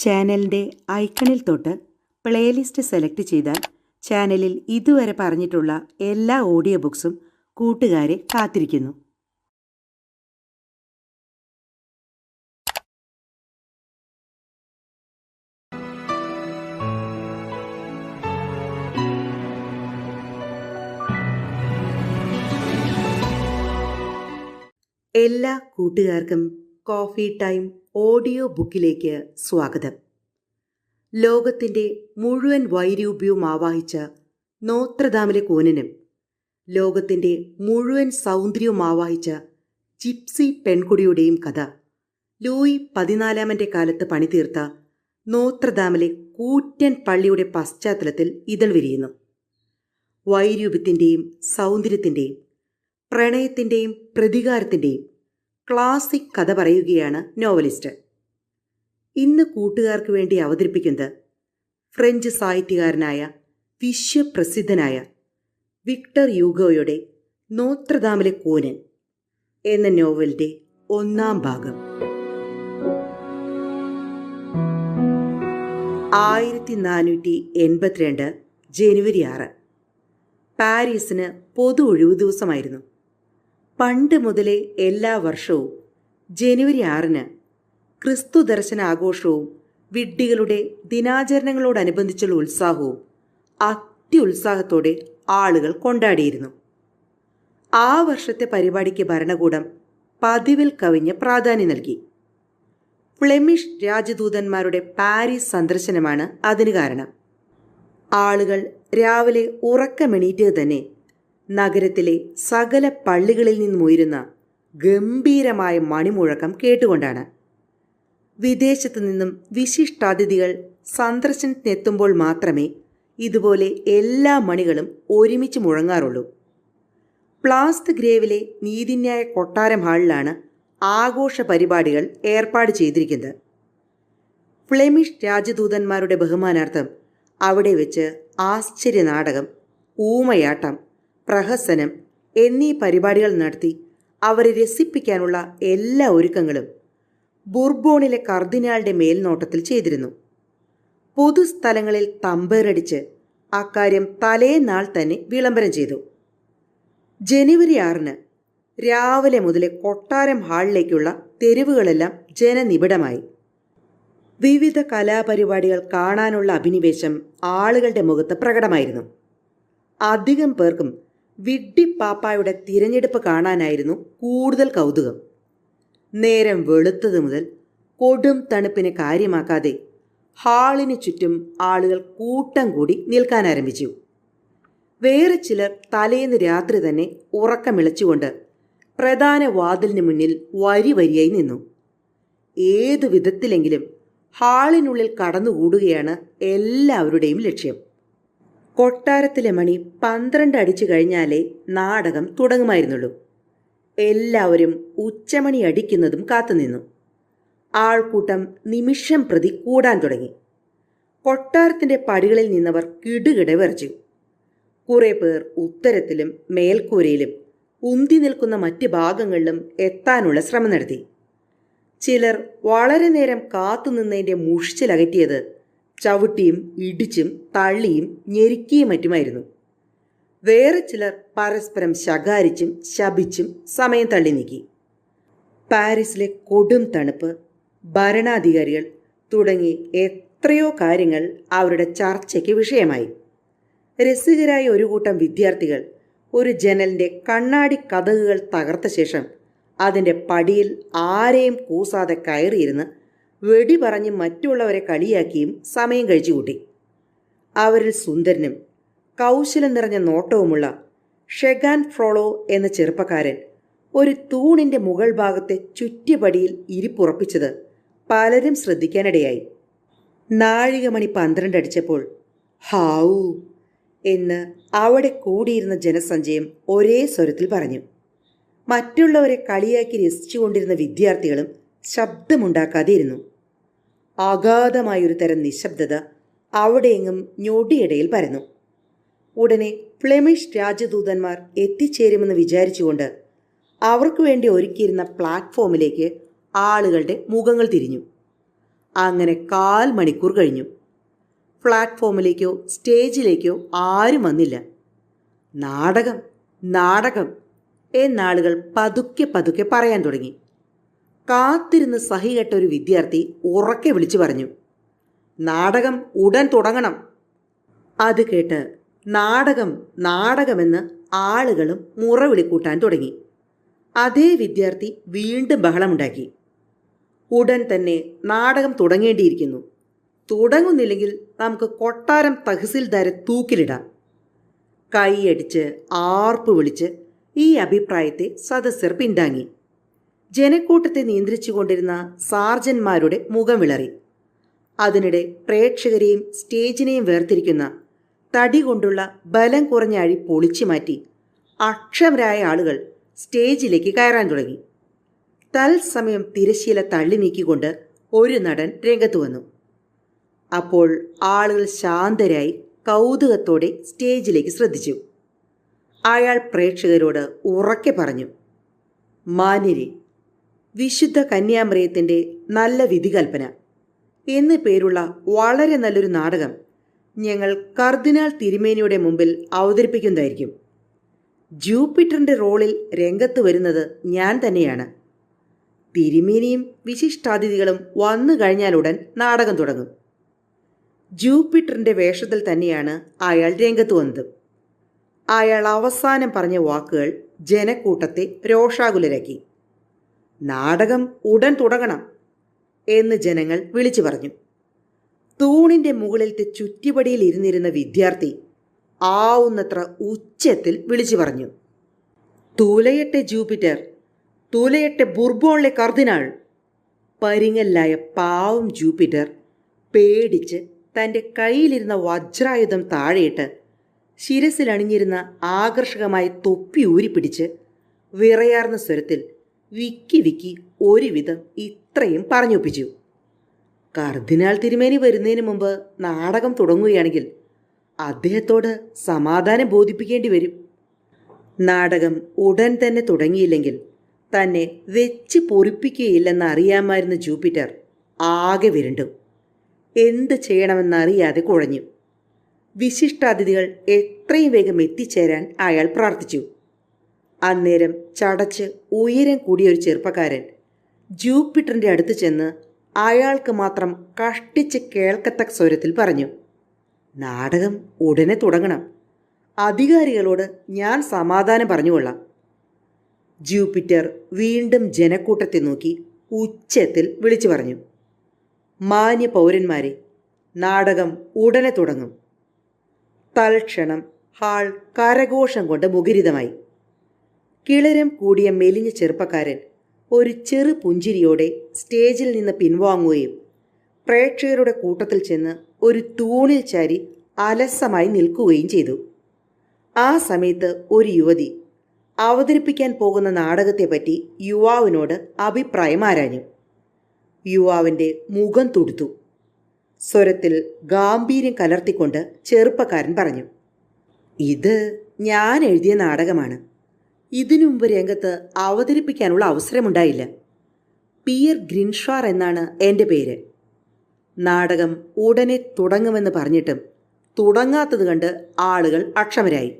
ചാനലിൻ്റെ ഐക്കണിൽ തൊട്ട് പ്ലേലിസ്റ്റ് സെലക്ട് ചെയ്താൽ ചാനലിൽ ഇതുവരെ പറഞ്ഞിട്ടുള്ള എല്ലാ ഓഡിയോ ബുക്സും കൂട്ടുകാരെ കാത്തിരിക്കുന്നു. എല്ലാ കൂട്ടുകാർക്കും കോഫി ടൈം ഓഡിയോ ബുക്കിലേക്ക് സ്വാഗതം. ലോകത്തിൻ്റെ മുഴുവൻ വൈരൂപ്യവും ആവാഹിച്ച നോത്രദാമിലെ കൂനനും ലോകത്തിൻ്റെ മുഴുവൻ സൗന്ദര്യവും ആവാഹിച്ച ജിപ്സി പെൺകുടിയുടെയും കഥ ലൂയി 14 കാലത്ത് പണിതീർത്ത നോത്രദാമിലെ കൂറ്റൻ പള്ളിയുടെ പശ്ചാത്തലത്തിൽ ഇതൾ വിരിയുന്നു. വൈരൂപ്യത്തിൻ്റെയും സൗന്ദര്യത്തിൻ്റെയും പ്രണയത്തിൻ്റെയും പ്രതികാരത്തിൻ്റെയും ക്ലാസിക് കഥ പറയുകയാണ് നോവലിസ്റ്റ്. ഇന്ന് കൂട്ടുകാർക്ക് വേണ്ടി അവതരിപ്പിക്കുന്നത് ഫ്രഞ്ച് സാഹിത്യകാരനായ വിശ്വപ്രസിദ്ധനായ വിക്ടർ യൂഗോയുടെ നോത്രദാമിലെ കൂനൻ എന്ന നോവലിൻ്റെ 1-ാം ഭാഗം. 1482 ജനുവരി 6 പാരീസിന് പൊതു ഒഴിവു ദിവസമായിരുന്നു. പണ്ട് മുതലേ എല്ലാ വർഷവും ജനുവരി 6 ക്രിസ്തു ദർശന ആഘോഷവും വിഡ്ഢികളുടെ ദിനാചരണങ്ങളോടനുബന്ധിച്ചുള്ള ഉത്സാഹവും അത്യുത്സാഹത്തോടെ ആളുകൾ കൊണ്ടാടിയിരുന്നു. ആ വർഷത്തെ പരിപാടിക്ക് ഭരണകൂടം പതിവിൽ കവിഞ്ഞ പ്രാധാന്യം നൽകി. ഫ്ലെമിഷ് രാജദൂതന്മാരുടെ പാരീസ് സന്ദർശനമാണ് അതിന് കാരണം. ആളുകൾ രാവിലെ ഉറക്കമെണീറ്റത് തന്നെ നഗരത്തിലെ സകല പള്ളികളിൽ നിന്നുമുയരുന്ന ഗംഭീരമായ മണിമുഴക്കം കേട്ടുകൊണ്ടാണ്. വിദേശത്തു നിന്നും വിശിഷ്ടാതിഥികൾ സന്ദർശനത്തിനെത്തുമ്പോൾ മാത്രമേ ഇതുപോലെ എല്ലാ മണികളും ഒരുമിച്ച് മുഴങ്ങാറുള്ളൂ. പ്ലാസ് ഗ്രേവിലെ നീതിന്യായ കൊട്ടാരം ഹാളിലാണ് ആഘോഷ പരിപാടികൾ ഏർപ്പാട് ചെയ്തിരിക്കുന്നത്. ഫ്ലെമിഷ് രാജദൂതന്മാരുടെ ബഹുമാനാർത്ഥം അവിടെ വെച്ച് ആശ്ചര്യ നാടകം, ഊമയാട്ടം, പ്രഹസനം എന്നീ പരിപാടികൾ നടത്തി അവരെ രസിപ്പിക്കാനുള്ള എല്ലാ ഒരുക്കങ്ങളും ബുർബോണിലെ കർദിനാളുടെ മേൽനോട്ടത്തിൽ ചെയ്തിരുന്നു. പൊതുസ്ഥലങ്ങളിൽ തമ്പേറടിച്ച് അക്കാര്യം തലേനാൾ തന്നെ വിളംബരം ചെയ്തു. ജനുവരി 6 രാവിലെ മുതലേ കൊട്ടാരം ഹാളിലേക്കുള്ള തെരുവുകളെല്ലാം ജനനിബിഡമായി. വിവിധ കലാപരിപാടികൾ കാണാനുള്ള അഭിനിവേശം ആളുകളുടെ മുഖത്ത് പ്രകടമായിരുന്നു. അധികം പേർക്കും വിഡ്ഢിപ്പാപ്പായുടെ തിരഞ്ഞെടുപ്പ് കാണാനായിരുന്നു കൂടുതൽ കൗതുകം. നേരം വെളുത്തത് മുതൽ കൊടും തണുപ്പിനെ കാര്യമാക്കാതെ ഹാളിന് ചുറ്റും ആളുകൾ കൂട്ടം കൂടി നിൽക്കാനാരംഭിച്ചു. വേറെ ചിലർ തലേന്ന് രാത്രി തന്നെ ഉറക്കമിളച്ചുകൊണ്ട് പ്രധാന വാതിലിന് മുന്നിൽ വരി വരിയായി നിന്നു. ഏതു വിധത്തിലെങ്കിലും ഹാളിനുള്ളിൽ കടന്നുകൂടുകയാണ് എല്ലാവരുടെയും ലക്ഷ്യം. കൊട്ടാരത്തിലെ മണി 12 അടിച്ചു കഴിഞ്ഞാലേ നാടകം തുടങ്ങുമായിരുന്നുള്ളൂ. എല്ലാവരും ഉച്ചമണി അടിക്കുന്നതും കാത്തുനിന്നു. ആൾക്കൂട്ടം നിമിഷം പ്രതി കൂടാൻ തുടങ്ങി. കൊട്ടാരത്തിൻ്റെ പടികളിൽ നിന്നവർ കിടുകിട വിറച്ചു. കുറേ പേർ ഉത്തരത്തിലും മേൽക്കൂരയിലും ഉന്തി നിൽക്കുന്ന മറ്റ് ഭാഗങ്ങളിലും എത്താനുള്ള ശ്രമം നടത്തി. ചിലർ വളരെ നേരം കാത്തുനിന്നതിൻ്റെ മുഷിച്ചിലകറ്റിയത് ചവിട്ടിയും ഇടിച്ചും തള്ളിയും ഞെരുക്കിയും മറ്റുമായിരുന്നു. വേറെ ചിലർ പരസ്പരം ശകാരിച്ചും ശപിച്ചും സമയം തള്ളി നീക്കി. പാരീസിലെ കൊടും തണുപ്പ്, ഭരണാധികാരികൾ തുടങ്ങി എത്രയോ കാര്യങ്ങൾ അവരുടെ ചർച്ചയ്ക്ക് വിഷയമായി. രസികരായ ഒരു കൂട്ടം വിദ്യാർത്ഥികൾ ഒരു ജനലിൻ്റെ കണ്ണാടി കതകുകൾ തകർത്ത ശേഷം അതിൻ്റെ പടിയിൽ ആരെയും കൂസാതെ കയറിയിരുന്ന് വെടി പറഞ്ഞ് മറ്റുള്ളവരെ കളിയാക്കിയും സമയം കഴിച്ചുകൂട്ടി. അവരിൽ സുന്ദരനും കൗശലം നിറഞ്ഞ നോട്ടവുമുള്ള ഷെഗാൻ ഫ്രോളോ എന്ന ചെറുപ്പക്കാരൻ ഒരു തൂണിൻ്റെ മുകൾ ഭാഗത്തെ ചുറ്റുപടിയിൽ ഇരിപ്പുറപ്പിച്ചത് പലരും ശ്രദ്ധിക്കാനിടയായി. നാഴികമണി 12 അടിച്ചപ്പോൾ ഹാവൂ എന്ന് അവിടെ കൂടിയിരുന്ന ജനസഞ്ചയം ഒരേ സ്വരത്തിൽ പറഞ്ഞു. മറ്റുള്ളവരെ കളിയാക്കി രസിച്ചുകൊണ്ടിരുന്ന വിദ്യാർത്ഥികളും ശബ്ദമുണ്ടാക്കാതെയിരുന്നു. അഗാധമായൊരു തരം നിശബ്ദത അവിടെയെങ്ങും ഞൊടിയിടയിൽ പരന്നു. ഉടനെ ഫ്ലെമിഷ് രാജദൂതന്മാർ എത്തിച്ചേരുമെന്ന് വിചാരിച്ചുകൊണ്ട് അവർക്ക് വേണ്ടി ഒരുക്കിയിരുന്ന പ്ലാറ്റ്ഫോമിലേക്ക് ആളുകളുടെ മുഖങ്ങൾ തിരിഞ്ഞു. അങ്ങനെ 1/4 മണിക്കൂർ കഴിഞ്ഞു. പ്ലാറ്റ്ഫോമിലേക്കോ സ്റ്റേജിലേക്കോ ആരും വന്നില്ല. നാടകം, നാടകം എന്നാളുകൾ പതുക്കെ പതുക്കെ പറയാൻ തുടങ്ങി. കാത്തിരുന്ന് സഹികെട്ട ഒരു വിദ്യാർത്ഥി ഉറക്കെ വിളിച്ചു പറഞ്ഞു, നാടകം ഉടൻ തുടങ്ങണം. അത് കേട്ട് നാടകം, നാടകമെന്ന് ആളുകളും മുറവിളി കൂട്ടാൻ തുടങ്ങി. അതേ വിദ്യാർത്ഥി വീണ്ടും ബഹളമുണ്ടാക്കി. ഉടൻ തന്നെ നാടകം തുടങ്ങേണ്ടിയിരിക്കുന്നു. തുടങ്ങുന്നില്ലെങ്കിൽ നമുക്ക് കൊട്ടാരം തഹസിൽദാരെ തൂക്കിലിടാം. കൈയടിച്ച് ആർപ്പ് വിളിച്ച് ഈ അഭിപ്രായത്തെ സദസ്യർ പിന്താങ്ങി. ജനക്കൂട്ടത്തെ നിയന്ത്രിച്ചു കൊണ്ടിരുന്ന സാർജന്മാരുടെ മുഖം വിളറി. അതിനിടെ പ്രേക്ഷകരെയും സ്റ്റേജിനെയും വേർതിരിക്കുന്ന തടി കൊണ്ടുള്ള ബലം കുറഞ്ഞ അഴി പൊളിച്ചു മാറ്റി അക്ഷമരായ ആളുകൾ സ്റ്റേജിലേക്ക് കയറാൻ തുടങ്ങി. തത്സമയം തിരശ്ശീല തള്ളി നീക്കിക്കൊണ്ട് ഒരു നടൻ രംഗത്ത് വന്നു. അപ്പോൾ ആളുകൾ ശാന്തരായി കൗതുകത്തോടെ സ്റ്റേജിലേക്ക് ശ്രദ്ധിച്ചു. അയാൾ പ്രേക്ഷകരോട് ഉറക്കെ പറഞ്ഞു, മാന്യരെ, വിശുദ്ധ കന്യാമറിയത്തിൻ്റെ നല്ല വിധികൽപ്പന എന്നു പേരുള്ള വളരെ നല്ലൊരു നാടകം ഞങ്ങൾ കർദിനാൾ തിരുമേനിയുടെ മുമ്പിൽ അവതരിപ്പിക്കുന്നതായിരിക്കും. ജൂപ്പിറ്ററിൻ്റെ റോളിൽ രംഗത്ത് വരുന്നത് ഞാൻ തന്നെയാണ്. തിരുമേനിയും വിശിഷ്ടാതിഥികളും വന്നു കഴിഞ്ഞാലുടൻ നാടകം തുടങ്ങും. ജൂപ്പിറ്ററിൻ്റെ വേഷത്തിൽ തന്നെയാണ് അയാൾ രംഗത്ത് വന്നത്. അയാൾ അവസാനം പറഞ്ഞ വാക്കുകൾ ജനക്കൂട്ടത്തെ രോഷാകുലരാക്കി. നാടകം ഉടൻ തുടങ്ങണം എന്ന് ജനങ്ങൾ വിളിച്ചു പറഞ്ഞു. തൂണിൻ്റെ മുകളിലത്തെ ചുറ്റിപടിയിൽ ഇരുന്നിരുന്ന വിദ്യാർത്ഥി ആവുന്നത്ര ഉച്ചത്തിൽ വിളിച്ചു പറഞ്ഞു, തൂലയട്ടെ ജൂപ്പിറ്റർ, തൂലയട്ടെ ബുർബോണിലെ കർദിനാൾ. പരിങ്ങല്ലായ പാവം ജൂപ്പിറ്റർ പേടിച്ച് തൻ്റെ കയ്യിലിരുന്ന വജ്രായുധം താഴെയിട്ട് ശിരസിലണിഞ്ഞിരുന്ന ആകർഷകമായ തൊപ്പി ഊരിപ്പിടിച്ച് വിറയാർന്ന സ്വരത്തിൽ വിക്കി വിക്കി ഒരുവിധം ഇത്രയും പറഞ്ഞൊപ്പിച്ചു, കർദിനാൾ തിരുമേനി വരുന്നതിന് മുമ്പ് നാടകം തുടങ്ങുകയാണെങ്കിൽ അദ്ദേഹത്തോട് സമാധാനം ബോധിപ്പിക്കേണ്ടി വരും. നാടകം ഉടൻ തന്നെ തുടങ്ങിയില്ലെങ്കിൽ തന്നെ വെച്ച് പൊറിപ്പിക്കുകയില്ലെന്ന് അറിയാമായിരുന്ന ജൂപ്പിറ്റർ ആകെ വിരണ്ടു. എന്ത് ചെയ്യണമെന്നറിയാതെ കുഴഞ്ഞു. വിശിഷ്ടാതിഥികൾ എത്രയും വേഗം എത്തിച്ചേരാൻ അയാൾ പ്രാർത്ഥിച്ചു. അന്നേരം ചടച്ച് ഉയരം കൂടിയ ഒരു ചെറുപ്പക്കാരൻ ജൂപ്പിറ്ററിൻ്റെ അടുത്ത് ചെന്ന് അയാൾക്ക് മാത്രം കഷ്ടിച്ച് കേൾക്കത്തക്ക സ്വരത്തിൽ പറഞ്ഞു, നാടകം ഉടനെ തുടങ്ങണം. അധികാരികളോട് ഞാൻ സമാധാനം പറഞ്ഞുകൊള്ളാം. ജൂപ്പിറ്റർ വീണ്ടും ജനക്കൂട്ടത്തെ നോക്കി ഉച്ചത്തിൽ വിളിച്ചു പറഞ്ഞു, മാന്യ പൗരന്മാരെ, നാടകം ഉടനെ തുടങ്ങും. തൽക്ഷണം ഹാൾ കരഘോഷം കൊണ്ട് മുഖരിതമായി. കിളരം കൂടിയ മെലിഞ്ഞ ചെറുപ്പക്കാരൻ ഒരു ചെറു പുഞ്ചിരിയോടെ സ്റ്റേജിൽ നിന്ന് പിൻവാങ്ങുകയും പ്രേക്ഷകരുടെ കൂട്ടത്തിൽ ചെന്ന് ഒരു തൂണിൽ ചാരി അലസമായി നിൽക്കുകയും ചെയ്തു. ആ സമയത്ത് ഒരു യുവതി അവതരിപ്പിക്കാൻ പോകുന്ന നാടകത്തെപ്പറ്റി യുവാവിനോട് അഭിപ്രായം ആരാഞ്ഞു. യുവാവിൻ്റെ മുഖം തുടുത്തു. സ്വരത്തിൽ ഗാംഭീര്യം കലർത്തിക്കൊണ്ട് ചെറുപ്പക്കാരൻ പറഞ്ഞു, ഇത് ഞാൻ എഴുതിയ നാടകമാണ്. ഇതിനു മുമ്പ് രംഗത്ത് അവതരിപ്പിക്കാനുള്ള അവസരമുണ്ടായില്ല. പിയർ ഗ്രിൻഷാർ എന്നാണ് എൻ്റെ പേര്. നാടകം ഉടനെ തുടങ്ങുമെന്ന് പറഞ്ഞിട്ടും തുടങ്ങാത്തത് കണ്ട് ആളുകൾ അക്ഷമരായി.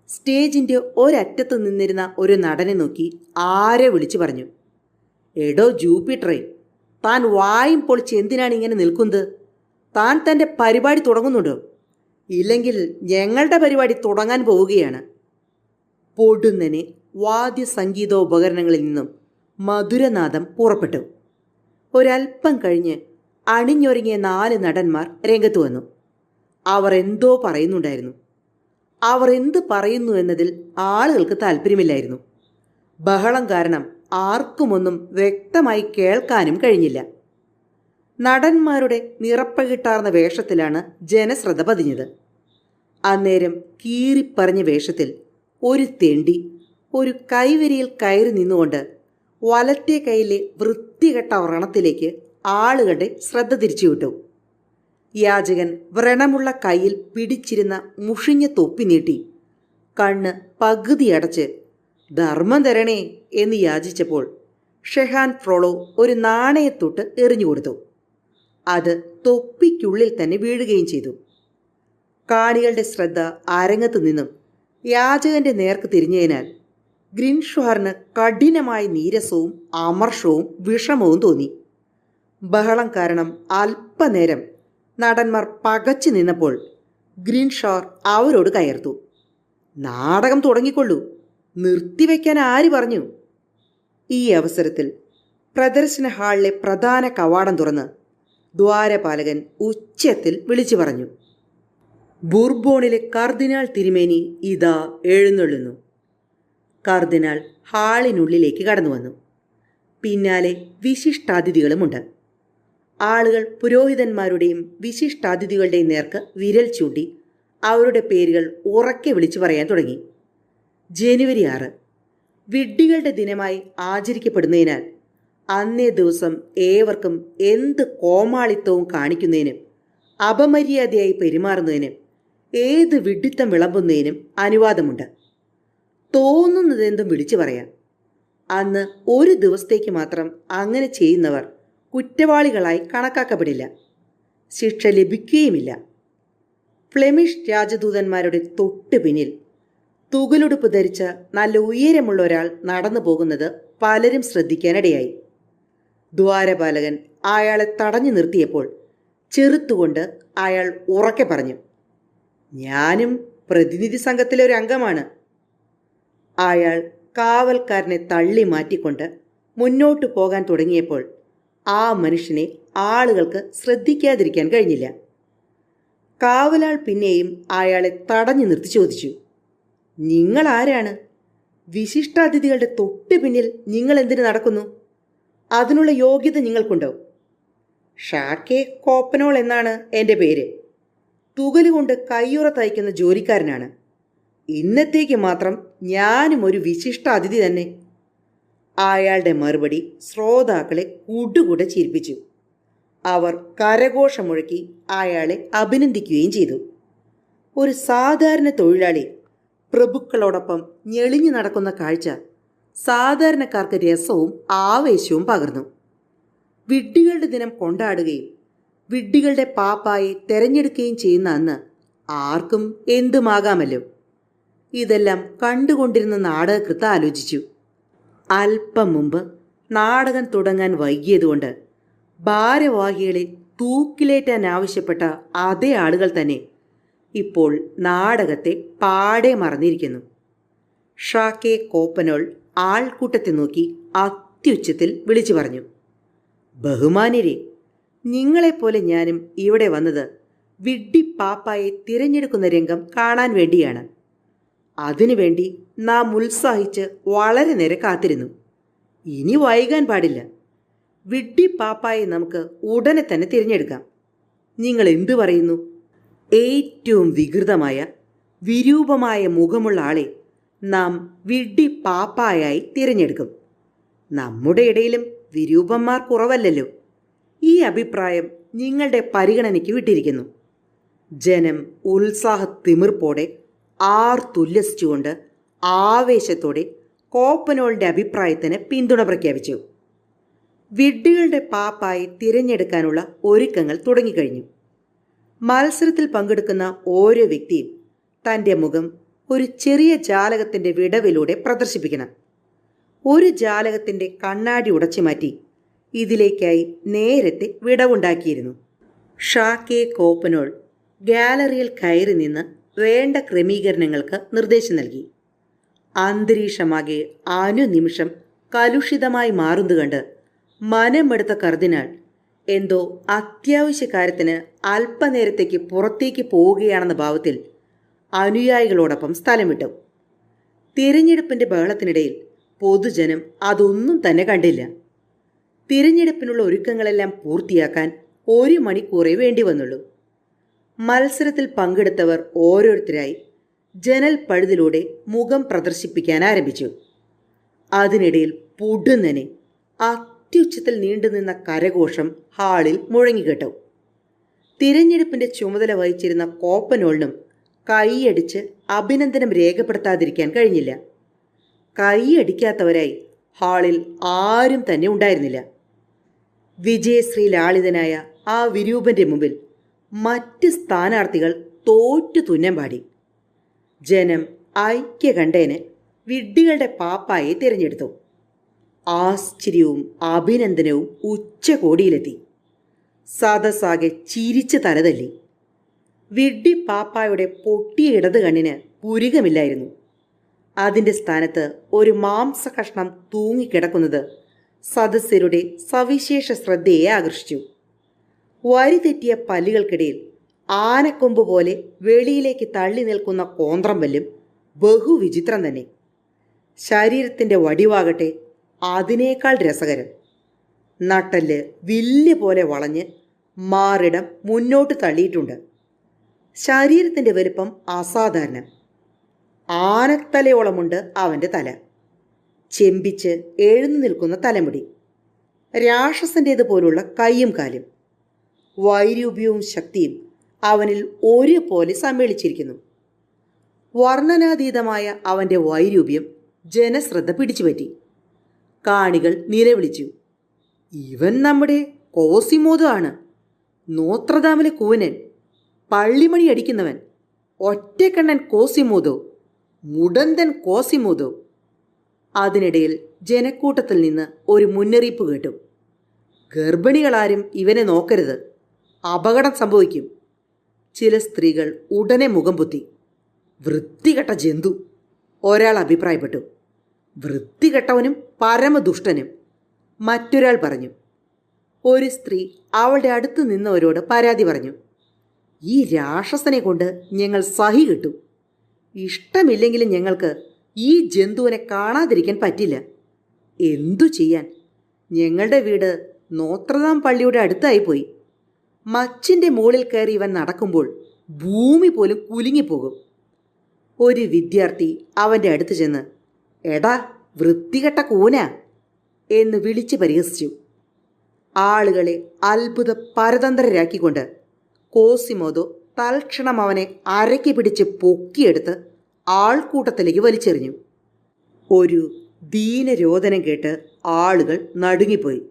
സ്റ്റേജിൻ്റെ ഒരറ്റത്ത് നിന്നിരുന്ന ഒരു നടനെ നോക്കി ആരെ വിളിച്ചു പറഞ്ഞു, എടോ ജൂപ്പിറ്ററെ, താൻ വായും പൊളിച്ച് എന്തിനാണ് ഇങ്ങനെ നിൽക്കുന്നത്? താൻ തൻ്റെ പരിപാടി തുടങ്ങുന്നുണ്ടോ? ഇല്ലെങ്കിൽ ഞങ്ങളുടെ പരിപാടി തുടങ്ങാൻ പോവുകയാണ്. പൊടുന്നനെ വാദ്യസംഗീതോപകരണങ്ങളിൽ നിന്നും മധുരനാദം പുറപ്പെട്ടു. ഒരൽപ്പം കഴിഞ്ഞ് അണിഞ്ഞൊരുങ്ങിയ 4 നടന്മാർ രംഗത്ത് വന്നു. അവർ എന്തോ പറയുന്നുണ്ടായിരുന്നു. അവർ എന്ത് പറയുന്നു എന്നതിൽ ആളുകൾക്ക് താല്പര്യമില്ലായിരുന്നു. ബഹളം കാരണം ആർക്കുമൊന്നും വ്യക്തമായി കേൾക്കാനും കഴിഞ്ഞില്ല. നടന്മാരുടെ നിറപ്പകിട്ടാർന്ന വേഷത്തിലാണ് ജനശ്രദ്ധ പതിഞ്ഞത്. അന്നേരം കീറിപ്പറഞ്ഞ വേഷത്തിൽ ഒരു തെണ്ടി ഒരു കൈവരിയിൽ കയറി നിന്നുകൊണ്ട് വലത്തെ കൈയിലെ വൃത്തികെട്ട വ്രണത്തിലേക്ക് ആളുകളുടെ ശ്രദ്ധ തിരിച്ചുവിട്ടു. യാചകൻ വ്രണമുള്ള കയ്യിൽ പിടിച്ചിരുന്ന മുഷിഞ്ഞ തൊപ്പി നീട്ടി കണ്ണ് പകുതി അടച്ച് ധർമ്മം തരണേ എന്ന് യാചിച്ചപ്പോൾ ഷെഹാൻ ഫ്രോളോ ഒരു നാണയത്തൊട്ട് എറിഞ്ഞുകൊടുത്തു. അത് തൊപ്പിക്കുള്ളിൽ തന്നെ വീഴുകയും ചെയ്തു. കാണികളുടെ ശ്രദ്ധ അരങ്ങത്തു നിന്നും യാചകന്റെ നേർക്ക് തിരിഞ്ഞതിനാൽ ഗ്രിൻഷ്വാറിന് കഠിനമായ നീരസവും അമർഷവും വിഷമവും തോന്നി. ബഹളം കാരണം അല്പനേരം നടന്മാർ പകച്ചു നിന്നപ്പോൾ ഗ്രിൻഷ്വാർ അവരോട് കയർത്തു. നാടകം തുടങ്ങിക്കൊള്ളൂ, നിർത്തിവെക്കാൻ ആര് പറഞ്ഞു? ഈ അവസരത്തിൽ പ്രദർശന ഹാളിലെ പ്രധാന കവാടം തുറന്ന് ദ്വാരപാലകൻ ഉച്ചത്തിൽ വിളിച്ചു പറഞ്ഞു, ബൂർബോണിലെ കർദിനാൾ തിരുമേനി ഇതാ എഴുന്നള്ളുന്നു. കർദിനാൾ ഹാളിനുള്ളിലേക്ക് കടന്നു വന്നു. പിന്നാലെ വിശിഷ്ടാതിഥികളുമുണ്ട്. ആളുകൾ പുരോഹിതന്മാരുടെയും വിശിഷ്ടാതിഥികളുടെയും നേർക്ക് വിരൽ ചൂണ്ടി അവരുടെ പേരുകൾ ഉറക്കെ വിളിച്ചു പറയാൻ തുടങ്ങി. ജനുവരി 6 വിഡ്ഢികളുടെ ദിനമായി ആചരിക്കപ്പെടുന്നതിനാൽ അന്നേ ദിവസം ഏവർക്കും എന്ത് കോമാളിത്തവും കാണിക്കുന്നതിനും അപമര്യാദയായി പെരുമാറുന്നതിനും ഏത് വിഡ്ഢിത്തം വിളമ്പുന്നതിനും അനുവാദമുണ്ട്. തോന്നുന്നതെന്തും വിളിച്ചു പറയാം. അന്ന് ഒരു ദിവസത്തേക്ക് മാത്രം അങ്ങനെ ചെയ്യുന്നവർ കുറ്റവാളികളായി കണക്കാക്കപ്പെടില്ല, ശിക്ഷ ലഭിക്കുകയുമില്ല. ഫ്ലെമിഷ് രാജദൂതന്മാരുടെ തൊട്ടു പിന്നിൽ തുകലുടുപ്പ് ധരിച്ച നല്ല ഉയരമുള്ള ഒരാൾ നടന്നു പോകുന്നത് പലരും ശ്രദ്ധിക്കാനിടയായി. ദ്വാരപാലകൻ അയാളെ തടഞ്ഞു നിർത്തിയപ്പോൾ ചെറുത്തുകൊണ്ട് അയാൾ ഉറക്കെ പറഞ്ഞു, ഞാനും പ്രതിനിധി സംഘത്തിലെ ഒരു അംഗമാണ്. അയാൾ കാവൽക്കാരനെ തള്ളി മാറ്റിക്കൊണ്ട് മുന്നോട്ടു പോകാൻ തുടങ്ങിയപ്പോൾ ആ മനുഷ്യനെ ആളുകൾക്ക് ശ്രദ്ധിക്കാതിരിക്കാൻ കഴിഞ്ഞില്ല. കാവലാൾ പിന്നെയും അയാളെ തടഞ്ഞു നിർത്തി ചോദിച്ചു, നിങ്ങൾ ആരാണ്? വിശിഷ്ടാതിഥികളുടെ തൊട്ട് പിന്നിൽ നിങ്ങൾ എന്തിനു നടക്കുന്നു? അതിനുള്ള യോഗ്യത നിങ്ങൾക്കുണ്ടോ? ഷാക്കെ കോപ്പനോൾ എന്നാണ് എൻ്റെ പേര്. തുകലുകൊണ്ട് കയ്യുറ തയ്ക്കുന്ന ജോലിക്കാരനാണ്. ഇന്നത്തേക്ക് മാത്രം ഞാനും ഒരു വിശിഷ്ടാതിഥി തന്നെ. അയാളുടെ മറുപടി ശ്രോതാക്കളെ കൂടുകൂടെ ചിരിപ്പിച്ചു. അവർ കരഘോഷമുഴക്കി അയാളെ അഭിനന്ദിക്കുകയും ചെയ്തു. ഒരു സാധാരണ തൊഴിലാളി പ്രഭുക്കളോടൊപ്പം ഞെളിഞ്ഞു നടക്കുന്ന കാഴ്ച സാധാരണക്കാർക്ക് രസവും ആവേശവും പകർന്നു. വിഡ്ഢികളുടെ ദിനം കൊണ്ടാടുകയും വിഡ്ഢികളുടെ പാപ്പായെ തെരഞ്ഞെടുക്കുകയും ചെയ്യുന്ന അന്ന് ആർക്കും എന്തുമാകാമല്ലോ. ഇതെല്ലാം കണ്ടുകൊണ്ടിരുന്ന നാടകകൃത്ത് ആലോചിച്ചു. അല്പം മുമ്പ് നാടകം തുടങ്ങാൻ വൈകിയതുകൊണ്ട് ഭാരവാഹികളെ തൂക്കിലേറ്റാൻ ആവശ്യപ്പെട്ട അതേ ആളുകൾ തന്നെ ഇപ്പോൾ നാടകത്തെ പാടെ മറന്നിരിക്കുന്നു. ഷാക്കെ കോപ്പനോൾ ആൾക്കൂട്ടത്തെ നോക്കി അത്യുച്ചത്തിൽ വിളിച്ചു പറഞ്ഞു, ബഹുമാന്യരെ, നിങ്ങളെപ്പോലെ ഞാനും ഇവിടെ വന്നത് വിഡ്ഢി പാപ്പായെ തിരഞ്ഞെടുക്കുന്ന രംഗം കാണാൻ വേണ്ടിയാണ്. അതിനുവേണ്ടി നാം ഉത്സാഹിച്ച് വളരെ നേരെ കാത്തിരുന്നു. ഇനി വൈകാൻ പാടില്ല. വിഡ്ഢി പാപ്പായെ നമുക്ക് ഉടനെ തന്നെ തിരഞ്ഞെടുക്കാം. നിങ്ങൾ എന്തു പറയുന്നു? ഏറ്റവും വികൃതമായ വിരൂപമായ മുഖമുള്ള ആളെ നാം വിഡ്ഢി പാപ്പായായി തിരഞ്ഞെടുക്കും. നമ്മുടെ ഇടയിലും വിരൂപന്മാർ കുറവല്ലല്ലോ. ഈ അഭിപ്രായം നിങ്ങളുടെ പരിഗണനയ്ക്ക് വിട്ടിരിക്കുന്നു. ജനം ഉത്സാഹത്തിമിർപ്പോടെ ആർത്തുല്ലസിച്ചുകൊണ്ട് ആവേശത്തോടെ കോപ്പനോളിൻ്റെ അഭിപ്രായത്തിന് പിന്തുണ പ്രഖ്യാപിച്ചു. വിഡ്ഢികളുടെ പാപ്പായി തിരഞ്ഞെടുക്കാനുള്ള ഒരുക്കങ്ങൾ തുടങ്ങിക്കഴിഞ്ഞു. മത്സരത്തിൽ പങ്കെടുക്കുന്ന ഓരോ വ്യക്തിയും തൻ്റെ മുഖം ഒരു ചെറിയ ജാലകത്തിൻ്റെ വിടവിലൂടെ പ്രദർശിപ്പിക്കണം. ഒരു ജാലകത്തിൻ്റെ കണ്ണാടി ഉടച്ചു മാറ്റി ഇതിലേക്കായി നേരത്തെ വിടവുണ്ടാക്കിയിരുന്നു. ഷാക്കെ കോപ്പനോൾ ഗാലറിയിൽ കയറി നിന്ന് വേണ്ട ക്രമീകരണങ്ങൾക്ക് നിർദ്ദേശം നൽകി. അന്തരീക്ഷമാകെ അനുനിമിഷം കലുഷിതമായി മാറുന്നത് കണ്ട് മനമെടുത്ത കർദിനാൾ എന്തോ അത്യാവശ്യ കാര്യത്തിന് അല്പനേരത്തേക്ക് പുറത്തേക്ക് പോവുകയാണെന്ന ഭാവത്തിൽ അനുയായികളോടൊപ്പം സ്ഥലം വിട്ടു. തിരഞ്ഞെടുപ്പിൻ്റെ ബഹളത്തിനിടയിൽ പൊതുജനം അതൊന്നും തന്നെ കണ്ടില്ല. തിരഞ്ഞെടുപ്പിനുള്ള ഒരുക്കങ്ങളെല്ലാം പൂർത്തിയാക്കാൻ 1 മണിക്കൂറേ വേണ്ടി വന്നുള്ളൂ. മത്സരത്തിൽ പങ്കെടുത്തവർ ഓരോരുത്തരായി ജനൽ പഴുതിലൂടെ മുഖം പ്രദർശിപ്പിക്കാൻ ആരംഭിച്ചു. അതിനിടയിൽ പുടുന്നനെ അത്യുച്ചത്തിൽ നീണ്ടുനിന്ന കരഘോഷം ഹാളിൽ മുഴങ്ങിക്കെട്ടു. തിരഞ്ഞെടുപ്പിൻ്റെ ചുമതല വഹിച്ചിരുന്ന കോപ്പനോളിനും കൈയടിച്ച് അഭിനന്ദനം രേഖപ്പെടുത്താതിരിക്കാൻ കഴിഞ്ഞില്ല. കൈയടിക്കാത്തവരായി ഹാളിൽ ആരും തന്നെ ഉണ്ടായിരുന്നില്ല. വിജയശ്രീ ലാളിതനായ ആ വിരൂപന്റെ മുമ്പിൽ മറ്റ് സ്ഥാനാർത്ഥികൾ തോറ്റു തുന്നം പാടി. ജനം ഐക്യകണ്ഠേന വിഡ്ഢികളുടെ പാപ്പായെ തിരഞ്ഞെടുത്തു. ആശ്ചര്യവും അഭിനന്ദനവും ഉച്ചകോടിയിലെത്തി. സദസ്സാകെ ചിരിച്ച് തലതല്ലി. വിഡ്ഢി പാപ്പായുടെ പൊട്ടിയ ഇടത് കണ്ണിന് പുരികമില്ലായിരുന്നു. അതിൻ്റെ സ്ഥാനത്ത് ഒരു മാംസകഷ്ണം തൂങ്ങിക്കിടക്കുന്നത് സദസ്യരുടെ സവിശേഷ ശ്രദ്ധയെ ആകർഷിച്ചു. വരിതെറ്റിയ പല്ലുകൾക്കിടയിൽ ആനക്കൊമ്പ് പോലെ വെളിയിലേക്ക് തള്ളി നിൽക്കുന്ന കോന്ത്രമ്പല്ലും ബഹുവിചിത്രം തന്നെ. ശരീരത്തിൻ്റെ വടിവാകട്ടെ അതിനേക്കാൾ രസകരം. നട്ടല് വില്ല് പോലെ വളഞ്ഞ് മാറിടം മുന്നോട്ട് തള്ളിയിട്ടുണ്ട്. ശരീരത്തിൻ്റെ വലുപ്പം അസാധാരണം. ആനത്തലയോളമുണ്ട് അവൻ്റെ തല. ചെമ്പിച്ച് എഴുന്നു നിൽക്കുന്ന തലമുടി. രാക്ഷസൻ്റേതുപോലുള്ള കൈയും കാലും. വൈരൂപ്യവും ശക്തിയും അവനിൽ ഒരുപോലെ സമ്മേളിച്ചിരിക്കുന്നു. വർണ്ണനാതീതമായ അവൻ്റെ വൈരൂപ്യം ജനശ്രദ്ധ പിടിച്ചുപറ്റി. കാണികൾ നിലവിളിച്ചു, ഇവൻ നമ്മുടെ കോസിമോദോ ആണ്, നോത്രദാമിലെ കൂവനൻ, പള്ളിമണി അടിക്കുന്നവൻ, ഒറ്റക്കണ്ണൻ കോസിമോദോ, മുടന്തൻ കോസിമോദോ. അതിനിടയിൽ ജനക്കൂട്ടത്തിൽ നിന്ന് ഒരു മുന്നറിയിപ്പ് കേട്ടു. ഗർഭിണികളാരും ഇവനെ നോക്കരുത്, അപകടം സംഭവിക്കും. ചില സ്ത്രീകൾ ഉടനെ മുഖം പൊത്തി. വൃത്തികെട്ട ജന്തു, ഒരാൾ അഭിപ്രായപ്പെട്ടു. വൃത്തികെട്ടവനും പരമദുഷ്ടനും, മറ്റൊരാൾ പറഞ്ഞു. ഒരു സ്ത്രീ അവളുടെ അടുത്ത് നിന്നവരോട് പരാതി പറഞ്ഞു. ഈ രാക്ഷസനെ കൊണ്ട് ഞങ്ങൾ സഹി കിട്ടും. ഇഷ്ടമില്ലെങ്കിലും ഞങ്ങൾക്ക് ഈ ജന്തുവിനെ കാണാതിരിക്കാൻ പറ്റില്ല. എന്തു ചെയ്യാൻ? ഞങ്ങളുടെ വീട് നോത്രദാം പള്ളിയുടെ അടുത്തായിപ്പോയി. മച്ചിൻ്റെ മുകളിൽ കയറി ഇവൻ നടക്കുമ്പോൾ ഭൂമി പോലും കുലുങ്ങിപ്പോകും. ഒരു വിദ്യാർത്ഥി അവൻ്റെ അടുത്ത് ചെന്ന്, എടാ വൃത്തികെട്ട കൂന എന്ന് വിളിച്ച് പരിഹസിച്ചു. ആളുകളെ അത്ഭുത പരതന്ത്രരാക്കിക്കൊണ്ട് കോസിമോദോ തൽക്ഷണം അവനെ അരക്കി പിടിച്ച് പൊക്കിയെടുത്ത് ആൾക്കൂട്ടത്തിലേക്ക് വലിച്ചെറിഞ്ഞു. ഒരു ദീനരോദനം കേട്ട് ആളുകൾ നടുങ്ങിപ്പോയി.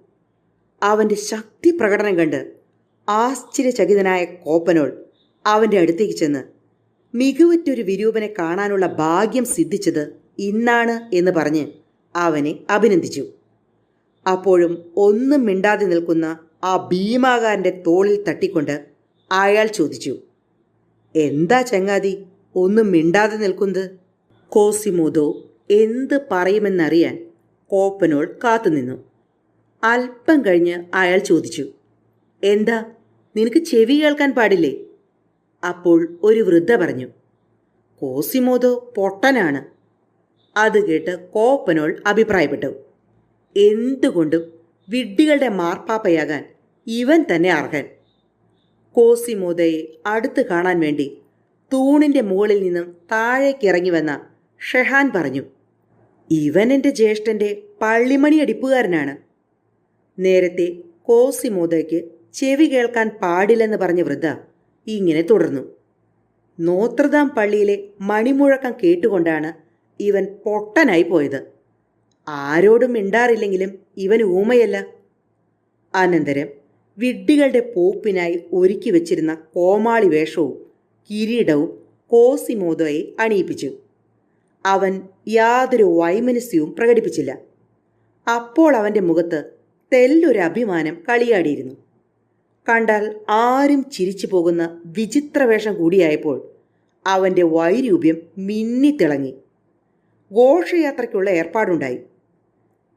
അവൻ്റെ ശക്തി പ്രകടനം കണ്ട് ആശ്ചര്യചകിതനായ കോപ്പനോൾ അവൻ്റെ അടുത്തേക്ക് ചെന്ന്, മികവുറ്റൊരു വിരൂപനെ കാണാനുള്ള ഭാഗ്യം സിദ്ധിച്ചത് ഇന്നാണ് എന്ന് പറഞ്ഞ് അവനെ അഭിനന്ദിച്ചു. അപ്പോഴും ഒന്നും മിണ്ടാതെ നിൽക്കുന്ന ആ ഭീമാകാരൻ്റെ തോളിൽ തട്ടിക്കൊണ്ട് അയാൾ ചോദിച്ചു, എന്താ ചങ്ങാതി ഒന്നും മിണ്ടാതെ നിൽക്കുന്നത്? കോസിമോദോ എന്ത് പറയുമെന്നറിയാൻ കോപ്പനോൾ കാത്തുനിന്നു. അല്പം കഴിഞ്ഞ് അയാൾ ചോദിച്ചു, എന്താ നിനക്ക് ചെവി കേൾക്കാൻ പാടില്ലേ? അപ്പോൾ ഒരു വൃദ്ധ പറഞ്ഞു, കോസിമോദോ പൊട്ടനാണ്. അത് കേട്ട് കോപ്പനോൾ അഭിപ്രായപ്പെട്ടു. എന്തുകൊണ്ടും വിഡ്ഢികളുടെ മാർപ്പാപ്പയാകാൻ ഇവൻ തന്നെ അർഹൻ. കോസിമോദോയെ അടുത്ത് കാണാൻ വേണ്ടി തൂണിൻ്റെ മുകളിൽ നിന്നും താഴേക്കിറങ്ങി വന്ന ഷെഹാൻ പറഞ്ഞു, ഇവൻ എൻ്റെ ജ്യേഷ്ഠൻ്റെ പള്ളിമണി അടിപ്പുകാരനാണ്. നേരത്തെ കോസിമോദോയ്ക്ക് ചെവി കേൾക്കാൻ പാടില്ലെന്ന് പറഞ്ഞ വൃദ്ധ ഇങ്ങനെ തുടർന്നു, നോത്രദാം പള്ളിയിലെ മണിമുഴക്കം കേട്ടുകൊണ്ടാണ് ഇവൻ പൊട്ടനായി പോയത്. ആരോടും മിണ്ടാറില്ലെങ്കിലും ഇവൻ ഊമയല്ല. അനന്തരം വിഡ്ഢികളുടെ പോപ്പിനായി ഒരുക്കി വച്ചിരുന്ന കോമാളി വേഷവും കിരീടവും കോസിമോദോയെ അണിയിപ്പിച്ചു. അവൻ യാതൊരു വൈമനസ്യവും പ്രകടിപ്പിച്ചില്ല. അപ്പോൾ അവൻ്റെ മുഖത്ത് തെല്ലൊരു അഭിമാനം കളിയാടിയിരുന്നു. കണ്ടാൽ ആരും ചിരിച്ചു പോകുന്ന വിചിത്രവേഷം കൂടിയായപ്പോൾ അവൻ്റെ വൈരൂപ്യം മിന്നിത്തിളങ്ങി. ഘോഷയാത്രയ്ക്കുള്ള ഏർപ്പാടുണ്ടായി.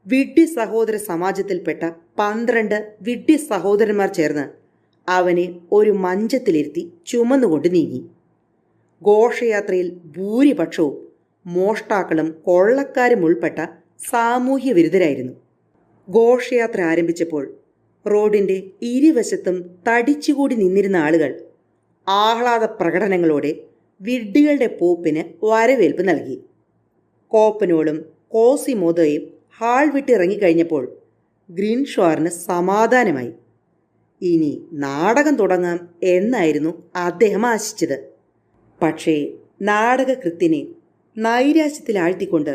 വിഡ്ഢി സഹോദര സമാജത്തിൽപ്പെട്ട 12 വിഡ്ഢി സഹോദരന്മാർ ചേർന്ന് അവനെ ഒരു മഞ്ചത്തിലിരുത്തി ചുമന്നുകൊണ്ട് നീങ്ങി. ഘോഷയാത്രയിൽ ഭൂരിപക്ഷവും മോഷ്ടാക്കളും കൊള്ളക്കാരും ഉൾപ്പെട്ട സാമൂഹ്യ വിരുദ്ധരായിരുന്നു. ഘോഷയാത്ര ആരംഭിച്ചപ്പോൾ റോഡിൻ്റെ ഇരുവശത്തും തടിച്ചുകൂടി നിന്നിരുന്ന ആളുകൾ ആഹ്ലാദ പ്രകടനങ്ങളോടെ വിഡ്ഢികളുടെ പോപ്പിന് വരവേൽപ്പ് നൽകി. കോപ്പനോളും കോസിമോദോയും ഹാൾ വിട്ടിറങ്ങിക്കഴിഞ്ഞപ്പോൾ ഗ്രീൻഷ്വാറിന് സമാധാനമായി. ഇനി നാടകം തുടങ്ങാം എന്നായിരുന്നു അദ്ദേഹം ആശിച്ചത്. പക്ഷേ നാടകകൃത്തിനെ നൈരാശ്യത്തിലാഴ്ത്തിക്കൊണ്ട്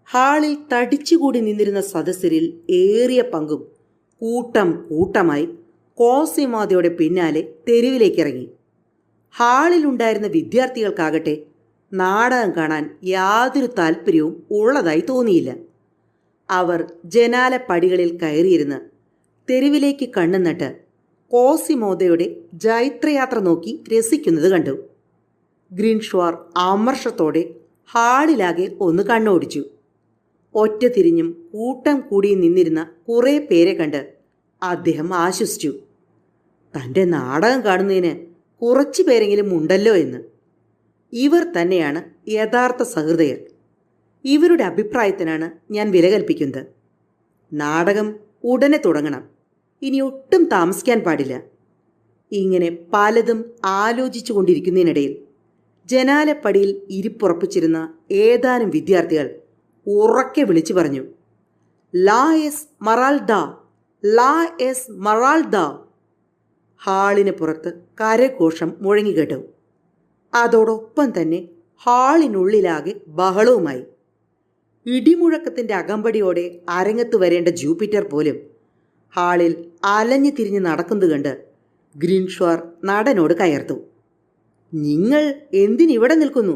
ഹാളിൽ തടിച്ചുകൂടി നിന്നിരുന്ന സദസ്യരിൽ ഏറിയ പങ്കും കൂട്ടം കൂട്ടമായി കോസിമാതയുടെ പിന്നാലെ തെരുവിലേക്കിറങ്ങി. ഹാളിലുണ്ടായിരുന്ന വിദ്യാർത്ഥികൾക്കാകട്ടെ നാടകം കാണാൻ യാതൊരു താല്പര്യവും ഉള്ളതായി തോന്നിയില്ല. അവർ ജനാലപ്പടികളിൽ കയറിയിരുന്ന് തെരുവിലേക്ക് കണ്ണു നട്ട് കോസിമോദയുടെ ജൈത്രയാത്ര നോക്കി രസിക്കുന്നത് കണ്ടു. ഗ്രിൻഷ്വാർ അമർഷത്തോടെ ഹാളിലാകെ ഒന്ന് കണ്ണോടിച്ചു. ഒറ്റ തിരിഞ്ഞും കൂട്ടം കൂടിയും നിന്നിരുന്ന കുറേ പേരെ കണ്ട് അദ്ദേഹം ആശ്വസിച്ചു. തൻ്റെ നാടകം കാണുന്നതിന് കുറച്ചു പേരെങ്കിലും ഉണ്ടല്ലോ എന്ന്. ഇവർ തന്നെയാണ് യഥാർത്ഥ സഹൃദയർ. ഇവരുടെ അഭിപ്രായത്തിനാണ് ഞാൻ വില കൽപ്പിക്കുന്നത്. നാടകം ഉടനെ തുടങ്ങണം. ഇനി ഒട്ടും താമസിക്കാൻ പാടില്ല. ഇങ്ങനെ പലതും ആലോചിച്ചു കൊണ്ടിരിക്കുന്നതിനിടയിൽ ജനാലപ്പടിയിൽ ഇരിപ്പുറപ്പിച്ചിരുന്ന ഏതാനും വിദ്യാർത്ഥികൾ ഉറക്കെ വിളിച്ചു പറഞ്ഞു, ലാ എസ് മറാൾദ, ലാ എസ് മറാൾദ. ഹാളിന് പുറത്ത് കരഘോഷം മുഴങ്ങിക്കേട്ടു. അതോടൊപ്പം തന്നെ ഹാളിനുള്ളിലാകെ ബഹളവുമായി. ഇടിമുഴക്കത്തിൻ്റെ അകമ്പടിയോടെ അരങ്ങത്ത് വരേണ്ട ജൂപ്പിറ്റർ പോലും ഹാളിൽ അലഞ്ഞു തിരിഞ്ഞ് നടക്കുന്നത് കണ്ട് ഗ്രിൻഷ്വാർ നടനോട് കയർത്തു. നിങ്ങൾ എന്തിനിവിടെ നിൽക്കുന്നു?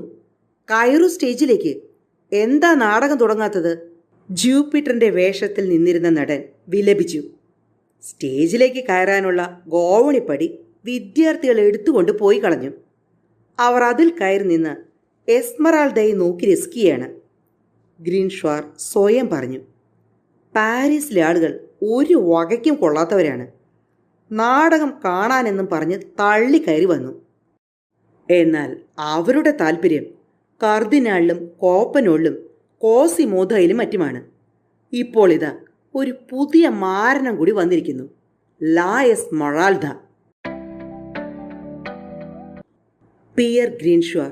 കയറു സ്റ്റേജിലേക്ക്. എന്താ നാടകം തുടങ്ങാത്തത്? ജൂപ്പിറ്ററിൻ്റെ വേഷത്തിൽ നിന്നിരുന്ന നടൻ വിലപിച്ചു. സ്റ്റേജിലേക്ക് കയറാനുള്ള ഗോവണിപ്പടി വിദ്യാർത്ഥികൾ എടുത്തുകൊണ്ട് പോയി കളഞ്ഞു. അവർ അതിൽ കയറി നിന്ന് എസ്മറാൾദയെ നോക്കി രസിക്കുകയാണ്. ഗ്രിൻഷ്വാർ സ്വയം പറഞ്ഞു, പാരീസിലെ ആളുകൾ ഒരു വകയ്ക്കും കൊള്ളാത്തവരാണ്. നാടകം കാണാനെന്നും പറഞ്ഞ് തള്ളിക്കയറി വന്നു. എന്നാൽ അവരുടെ താല്പര്യം കർദിനാളിലും കോപ്പനോളിലും കോസിമോദയിലും മറ്റുമാണ്. ഇപ്പോൾ ഇതാ ഒരു പുതിയ മാരണം കൂടി വന്നിരിക്കുന്നു, ലാ എസ് മൊറാൾദ. പിയർ ഗ്രിൻഷ്വാർ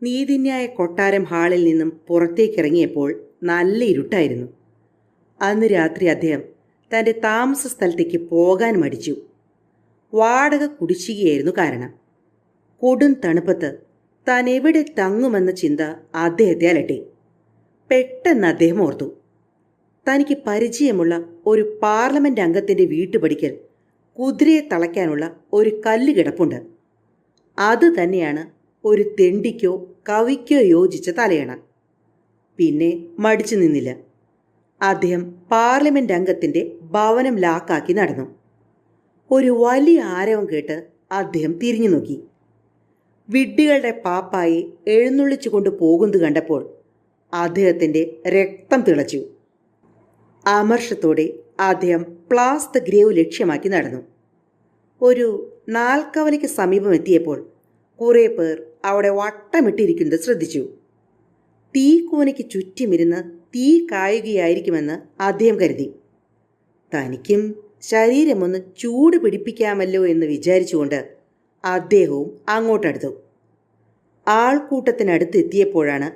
നീതിന്യായ കൊട്ടാരം ഹാളിൽ നിന്നും പുറത്തേക്കിറങ്ങിയപ്പോൾ നല്ല ഇരുട്ടായിരുന്നു. അന്ന് രാത്രി അദ്ദേഹം തൻ്റെ താമസ സ്ഥലത്തേക്ക് പോകാൻ മടിച്ചു. വാടക കുടിശ്ശികയായിരുന്നു കാരണം. കൊടും തണുപ്പത്ത് താൻ എവിടെ തങ്ങുമെന്ന ചിന്ത അദ്ദേഹത്തെ അലട്ടി. പെട്ടെന്ന് അദ്ദേഹം ഓർത്തു, തനിക്ക് പരിചയമുള്ള ഒരു പാർലമെൻറ്റ് അംഗത്തിൻ്റെ വീട്ടുപടിക്കൽ കുതിരയെ തളയ്ക്കാനുള്ള ഒരു കല്ല് കിടപ്പുണ്ട്. അത് തന്നെയാണ് ഒരു തെണ്ടിക്കോ കവിക്കോ യോജിച്ച തലയണ. പിന്നെ മടിച്ചു നിന്നില്ല. അദ്ദേഹം പാർലമെൻറ്റ് അംഗത്തിൻ്റെ ഭവനം ലാക്കാക്കി നടന്നു. ഒരു വലിയ ആരവം കേട്ട് അദ്ദേഹം തിരിഞ്ഞു നോക്കി. വിഡ്ഢികളുടെ പാപ്പായെ എഴുന്നള്ളിച്ചു കൊണ്ട് പോകുന്നത് കണ്ടപ്പോൾ അദ്ദേഹത്തിൻ്റെ രക്തം തിളച്ചു. അമർഷത്തോടെ അദ്ദേഹം പ്ലാസ് ദ ഗ്രേവ് ലക്ഷ്യമാക്കി നടന്നു. ഒരു നാൽക്കവലയ്ക്ക് സമീപം എത്തിയപ്പോൾ കുറേ പേർ അവിടെ വട്ടമിട്ടിരിക്കുന്നത് ശ്രദ്ധിച്ചു. തീക്കൂനയ്ക്ക് ചുറ്റുമിരുന്ന് തീ കായുകയായിരിക്കുമെന്ന് അദ്ദേഹം കരുതി. തനിക്കും ശരീരമൊന്ന് ചൂട് പിടിപ്പിക്കാമല്ലോ എന്ന് വിചാരിച്ചുകൊണ്ട് അദ്ദേഹവും അങ്ങോട്ടടുത്തു. ആൾക്കൂട്ടത്തിനടുത്ത് എത്തിയപ്പോഴാണ്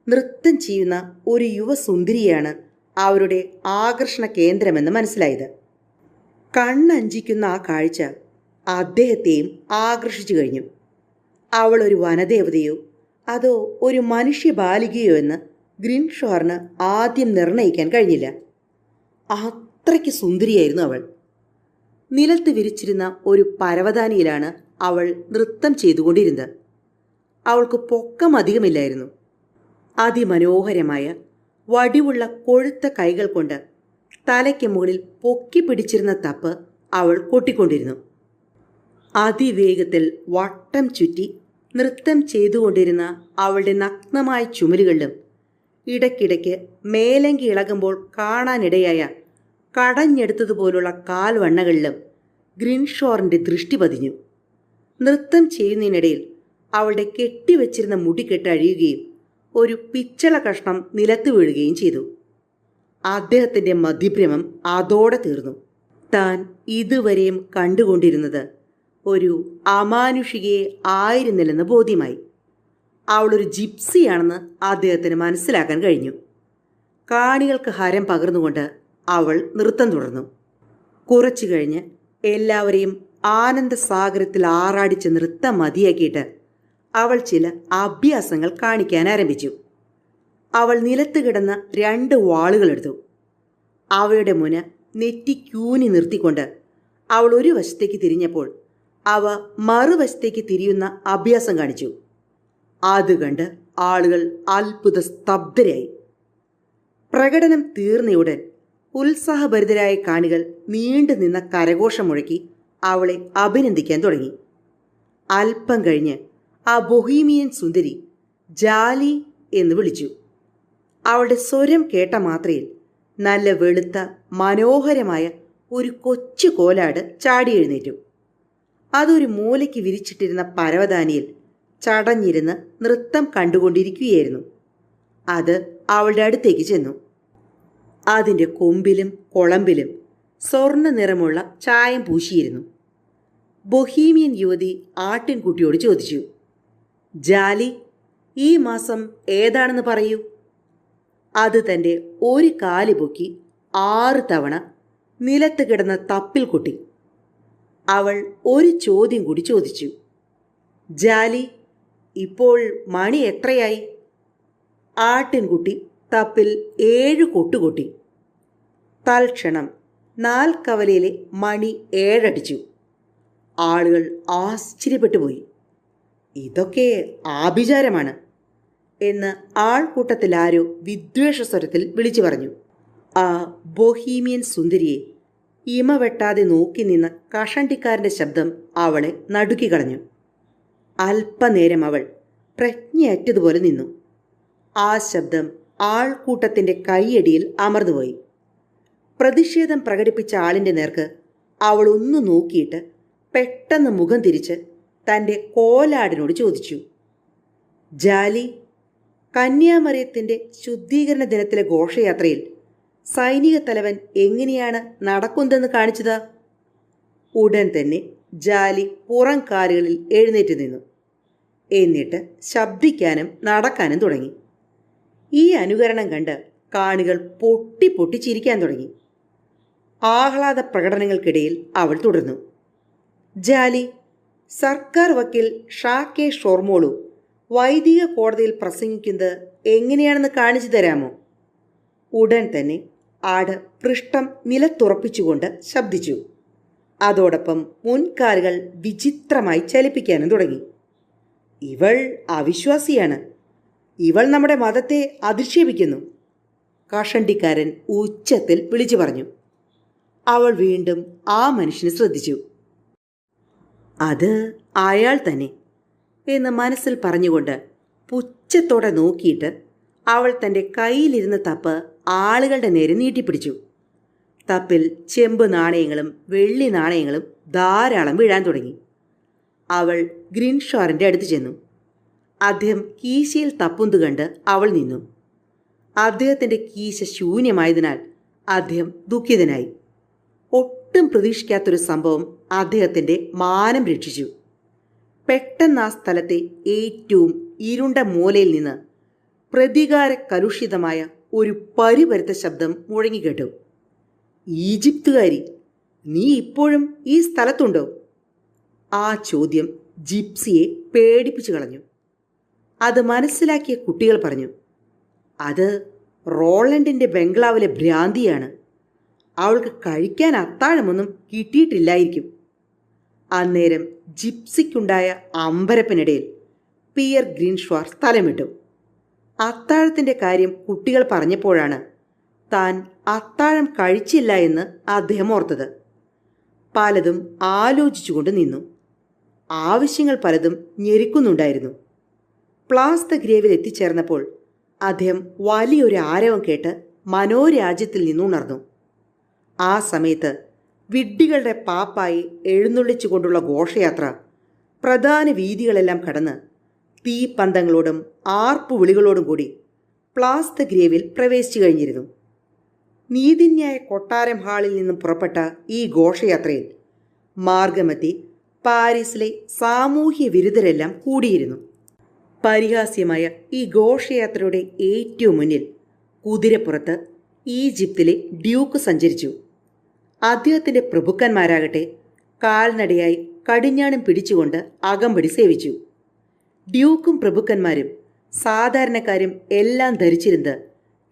നൃത്തം ചെയ്യുന്ന ഒരു യുവസുന്ദരിയാണ് അവരുടെ ആകർഷണ കേന്ദ്രമെന്ന് മനസ്സിലായത്. കണ്ണഞ്ചിക്കുന്ന ആ കാഴ്ച അദ്ദേഹത്തെയും ആകർഷിച്ചു കഴിഞ്ഞു. അവൾ ഒരു വനദേവതയോ അതോ ഒരു മനുഷ്യബാലികയോ എന്ന് ഗ്രിൻഷ്വാറിന് ആദ്യം നിർണയിക്കാൻ കഴിഞ്ഞില്ല. അത്രയ്ക്ക് സുന്ദരിയായിരുന്നു അവൾ. നിലത്ത് വിരിച്ചിരുന്ന ഒരു പരവതാനിയിലാണ് അവൾ നൃത്തം ചെയ്തുകൊണ്ടിരുന്നത്. അവൾക്ക് പൊക്കം അധികമില്ലായിരുന്നു. അതിമനോഹരമായ വടിവുള്ള കൊഴുത്ത കൈകൾ കൊണ്ട് തലയ്ക്ക് മുകളിൽ പൊക്കി പിടിച്ചിരുന്ന തപ്പ് അവൾ കൊട്ടിക്കൊണ്ടിരുന്നു. അതിവേഗത്തിൽ വട്ടം ചുറ്റി നൃത്തം ചെയ്തുകൊണ്ടിരുന്ന അവളുടെ നഗ്നമായ ചുമലുകളിലും ഇടയ്ക്കിടയ്ക്ക് മേലങ്കി ഇളകുമ്പോൾ കാണാനിടയായ കടഞ്ഞെടുത്തതുപോലുള്ള കാൽവണ്ണകളിലും ഗ്രിൻഷ്വാറിൻ്റെ ദൃഷ്ടി പതിഞ്ഞു. നൃത്തം ചെയ്യുന്നതിനിടയിൽ അവളുടെ കെട്ടിവെച്ചിരുന്ന മുടിക്കെട്ട് അഴിയുകയും ഒരു പിച്ചള കഷ്ണം നിലത്ത് വീഴുകയും ചെയ്തു. അദ്ദേഹത്തിൻ്റെ മതിഭ്രമം അതോടെ തീർന്നു. താൻ ഇതുവരെയും കണ്ടുകൊണ്ടിരുന്നത് ഒരു അമാനുഷികയെ ആയിരുന്നില്ലെന്ന് ബോധ്യമായി. അവളൊരു ജിപ്സിയാണെന്ന് അദ്ദേഹത്തിന് മനസ്സിലാക്കാൻ കഴിഞ്ഞു. കാണികൾക്ക് ഹരം പകർന്നുകൊണ്ട് അവൾ നൃത്തം തുടർന്നു. കുറച്ചു കഴിഞ്ഞ് എല്ലാവരെയും ആനന്ദസാഗരത്തിൽ ആറാടിച്ച് നൃത്തം മതിയാക്കിയിട്ട് അവൾ ചില അഭ്യാസങ്ങൾ കാണിക്കാൻ ആരംഭിച്ചു. അവൾ നിലത്ത് കിടന്ന 2 വാളുകളെടുത്തു. അവയുടെ മുന നെറ്റിക്കൂനി നിർത്തിക്കൊണ്ട് അവൾ ഒരു വശത്തേക്ക് തിരിഞ്ഞപ്പോൾ അവ മറുവശത്തേക്ക് തിരിയുന്ന അഭ്യാസം കാണിച്ചു. അത് കണ്ട് ആളുകൾ അത്ഭുത സ്തബ്ധരായി. പ്രകടനം തീർന്നയുടൻ ഉത്സാഹഭരിതരായ കാണികൾ നീണ്ടുനിന്ന കരഘോഷം മുഴക്കി അവളെ അഭിനന്ദിക്കാൻ തുടങ്ങി. അല്പം കഴിഞ്ഞ് ആ ബൊഹീമിയൻ സുന്ദരി ജാലി എന്ന് വിളിച്ചു. അവളുടെ സ്വരം കേട്ട മാത്രയിൽ നല്ല വെളുത്ത മനോഹരമായ ഒരു കൊച്ചു കോലാട് ചാടി എഴുന്നേറ്റു. അതൊരു മൂലയ്ക്ക് വിരിച്ചിട്ടിരുന്ന പരവതാനിയിൽ ചടഞ്ഞിരുന്ന് നൃത്തം കണ്ടുകൊണ്ടിരിക്കുകയായിരുന്നു. അത് അവളുടെ അടുത്തേക്ക് ചെന്നു. അതിൻ്റെ കൊമ്പിലും കൊളമ്പിലും സ്വർണ്ണ നിറമുള്ള ചായം പൂശിയിരുന്നു. ബൊഹീമിയൻ യുവതി ആട്ടിൻകുട്ടിയോട് ചോദിച്ചു, ജാലി, ഈ മാസം ഏതാണെന്ന് പറയൂ. അത് തൻ്റെ ഒരു കാല് പൊക്കി 6 തവണ നിലത്ത് കിടന്ന തപ്പിൽ കൊട്ടി. അവൾ ഒരു ചോദ്യം കൂടി ചോദിച്ചു, ജാലി, ഇപ്പോൾ മണി എത്രയായി? ആട്ടിൻകുട്ടി തപ്പിൽ 7 കൊട്ടുകൊട്ടി. തൽക്ഷണം 4 കവലയിലെ മണി 7 അടിച്ചു. ആളുകൾ ആശ്ചര്യപ്പെട്ടുപോയി. ഇതൊക്കെ ആഭിചാരമാണ് എന്ന് ആൾക്കൂട്ടത്തിൽ ആരോ വിദ്വേഷസ്വരത്തിൽ വിളിച്ചു പറഞ്ഞു. ആ ബൊഹീമിയൻ സുന്ദരിയെ ഇമ വെട്ടാതെ നോക്കി നിന്ന കഷണ്ടിക്കാരൻ്റെ ശബ്ദം അവളെ നടുക്കിക്കളഞ്ഞു. അല്പനേരം അവൾ പ്രജ്ഞയറ്റതുപോലെ നിന്നു. ആ ശബ്ദം ആൾക്കൂട്ടത്തിൻ്റെ കൈയടിയിൽ അമർന്നുപോയി. പ്രതിഷേധം പ്രകടിപ്പിച്ച ആളിൻ്റെ നേർക്ക് അവൾ ഒന്ന് നോക്കിയിട്ട് പെട്ടെന്ന് മുഖം തിരിച്ച് തൻ്റെ കോലാടിനോട് ചോദിച്ചു, ജാലി, കന്യാമറിയത്തിൻ്റെ ശുദ്ധീകരണ ദിനത്തിലെ ഘോഷയാത്രയിൽ സൈനിക തലവൻ എങ്ങനെയാണ് നടക്കുന്നതെന്ന് കാണിച്ചതാ? ഉടൻ തന്നെ ജാലി പുറം കാലുകളിൽ എഴുന്നേറ്റ് നിന്നു. എന്നിട്ട് ശബ്ദിക്കാനും നടക്കാനും തുടങ്ങി. ഈ അനുകരണം കണ്ട് കാണികൾ പൊട്ടി പൊട്ടി ചിരിക്കാൻ തുടങ്ങി. ആഹ്ലാദ പ്രകടനങ്ങൾക്കിടയിൽ അവൾ തുടർന്നു, ജാലി, സർക്കാർ വക്കീൽ ഷാ കെ ഷോർമോളു വൈദിക കോടതിയിൽ പ്രസംഗിക്കുന്നത് എങ്ങനെയാണെന്ന് കാണിച്ചു തരാമോ? ഉടൻ തന്നെ ആട് പൃഷ്ഠം നിലത്തുറപ്പിച്ചുകൊണ്ട് ശബ്ദിച്ചു. അതോടൊപ്പം മുൻകാലുകൾ വിചിത്രമായി ചലിപ്പിക്കാനും തുടങ്ങി. ഇവൾ അവിശ്വാസിയാണ്. ഇവൾ നമ്മുടെ മതത്തെ അധിക്ഷേപിക്കുന്നു, കഷണ്ടിക്കാരൻ ഉച്ചത്തിൽ വിളിച്ചു പറഞ്ഞു. അവൾ വീണ്ടും ആ മനുഷ്യനെ ശ്രദ്ധിച്ചു. അത് അയാൾ തന്നെ എന്ന് മനസ്സിൽ പറഞ്ഞുകൊണ്ട് പുച്ഛത്തോടെ നോക്കിയിട്ട് അവൾ തൻ്റെ കയ്യിലിരുന്ന തപ്പ് ആളുകളുടെ നേരെ നീട്ടിപ്പിടിച്ചു. തപ്പിൽ ചെമ്പ് നാണയങ്ങളും വെള്ളി നാണയങ്ങളും ധാരാളം വീഴാൻ തുടങ്ങി. അവൾ ഗ്രിൻഷോറിൻ്റെ അടുത്ത് ചെന്നു. അദ്ദേഹം കീശയിൽ തപ്പുന്നത് കണ്ട് അവൾ നിന്നു. അദ്ദേഹത്തിൻ്റെ കീശ ശൂന്യമായതിനാൽ അദ്ദേഹം ദുഃഖിതനായി. ഒട്ടും പ്രതീക്ഷിക്കാത്തൊരു സംഭവം അദ്ദേഹത്തിൻ്റെ മാനം രക്ഷിച്ചു. പെട്ടെന്ന് ആ സ്ഥലത്തെ ഏറ്റവും ഇരുണ്ട മൂലയിൽ നിന്ന് പ്രതികാര കലുഷിതമായ ഒരു പരിപരുത്ത ശബ്ദം മുഴങ്ങിക്കേട്ടു. ഈജിപ്തുകാരി, നീ ഇപ്പോഴും ഈ സ്ഥലത്തുണ്ടോ? ആ ചോദ്യം ജിപ്സിയെ പേടിപ്പിച്ചു കളഞ്ഞു. അത് മനസ്സിലാക്കിയ കുട്ടികൾ പറഞ്ഞു, അത് റോളണ്ടിൻ്റെ ബംഗ്ലാവിലെ ഭ്രാന്തിയാണ്. അവൾക്ക് കഴിക്കാൻ അത്താഴമൊന്നും കിട്ടിയിട്ടില്ലായിരിക്കും. അന്നേരം ജിപ്സിക്കുണ്ടായ അമ്പരപ്പിനിടയിൽ പിയർ ഗ്രീൻഷ്വാർ സ്ഥലമിട്ടു. അത്താഴത്തിൻ്റെ കാര്യം കുട്ടികൾ പറഞ്ഞപ്പോഴാണ് താൻ അത്താഴം കഴിച്ചില്ല എന്ന് അദ്ദേഹം ഓർത്തത്. പലതും ആലോചിച്ചുകൊണ്ട് നിന്നു. ആവശ്യങ്ങൾ പലതും ഞെരുക്കുന്നുണ്ടായിരുന്നു. പ്ലാസ് ദ ഗ്രേവിൽ എത്തിച്ചേർന്നപ്പോൾ അദ്ദേഹം വലിയൊരു ആരവം കേട്ട് മനോരാജ്യത്തിൽ നിന്നുണർന്നു. ആ സമയത്ത് വിഡ്ഢികളുടെ പാപ്പായി എഴുന്നള്ളിച്ചുകൊണ്ടുള്ള ഘോഷയാത്ര പ്രധാന വീതികളെല്ലാം കടന്ന് തീപ്പന്തങ്ങളോടും ആർപ്പുവിളികളോടും കൂടി പ്ലാസ് ദ ഗ്രേവിൽ പ്രവേശിച്ചു കഴിഞ്ഞിരുന്നു. നീതിന്യായ കൊട്ടാരം ഹാളിൽ നിന്നും പുറപ്പെട്ട ഈ ഘോഷയാത്രയിൽ മാർഗമധ്യേ പാരീസിലെ സാമൂഹ്യ വിരുദ്ധരെല്ലാം കൂടിയിരുന്നു. പരിഹാസ്യമായ ഈ ഘോഷയാത്രയുടെ ഏറ്റവും മുന്നിൽ കുതിരപ്പുറത്ത് ഈജിപ്തിലെ ഡ്യൂക്ക് സഞ്ചരിച്ചു. അദ്ദേഹത്തിൻ്റെ പ്രഭുക്കന്മാരാകട്ടെ കാൽനടയായി കടിഞ്ഞാണം പിടിച്ചുകൊണ്ട് അകമ്പടി സേവിച്ചു. ഡ്യൂക്കും പ്രഭുക്കന്മാരും സാധാരണക്കാരും എല്ലാം ധരിച്ചിരുന്നത്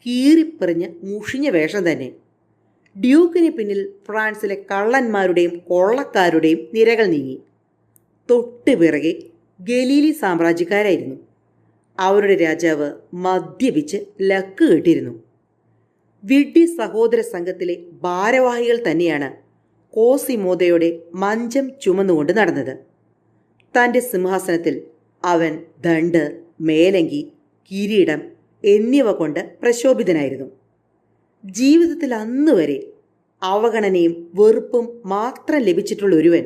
കീറിപ്പറിഞ്ഞ് മുഷിഞ്ഞ വേഷം തന്നെ. ഡ്യൂക്കിന് പിന്നിൽ ഫ്രാൻസിലെ കള്ളന്മാരുടെയും കൊള്ളക്കാരുടെയും നിരകൾ നീങ്ങി. തൊട്ട് പിറകെ ഗലീലി സാമ്രാജ്യക്കാരായിരുന്നു. അവരുടെ രാജാവ് മദ്യപിച്ച് ലക്ക് കെട്ടിയിരുന്നു. വിഡ്ഢി സഹോദര സംഘത്തിലെ ഭാരവാഹികൾ തന്നെയാണ് കോസിമോദയുടെ മഞ്ചം ചുമന്നുകൊണ്ട് നടന്നത്. തൻ്റെ സിംഹാസനത്തിൽ അവൻ ദണ്ട്, മേലങ്കി, കിരീടം എന്നിവ കൊണ്ട് പ്രശോഭിതനായിരുന്നു. ജീവിതത്തിൽ അന്നുവരെ അവഗണനയും വെറുപ്പും മാത്രം ലഭിച്ചിട്ടുള്ള ഒരുവൻ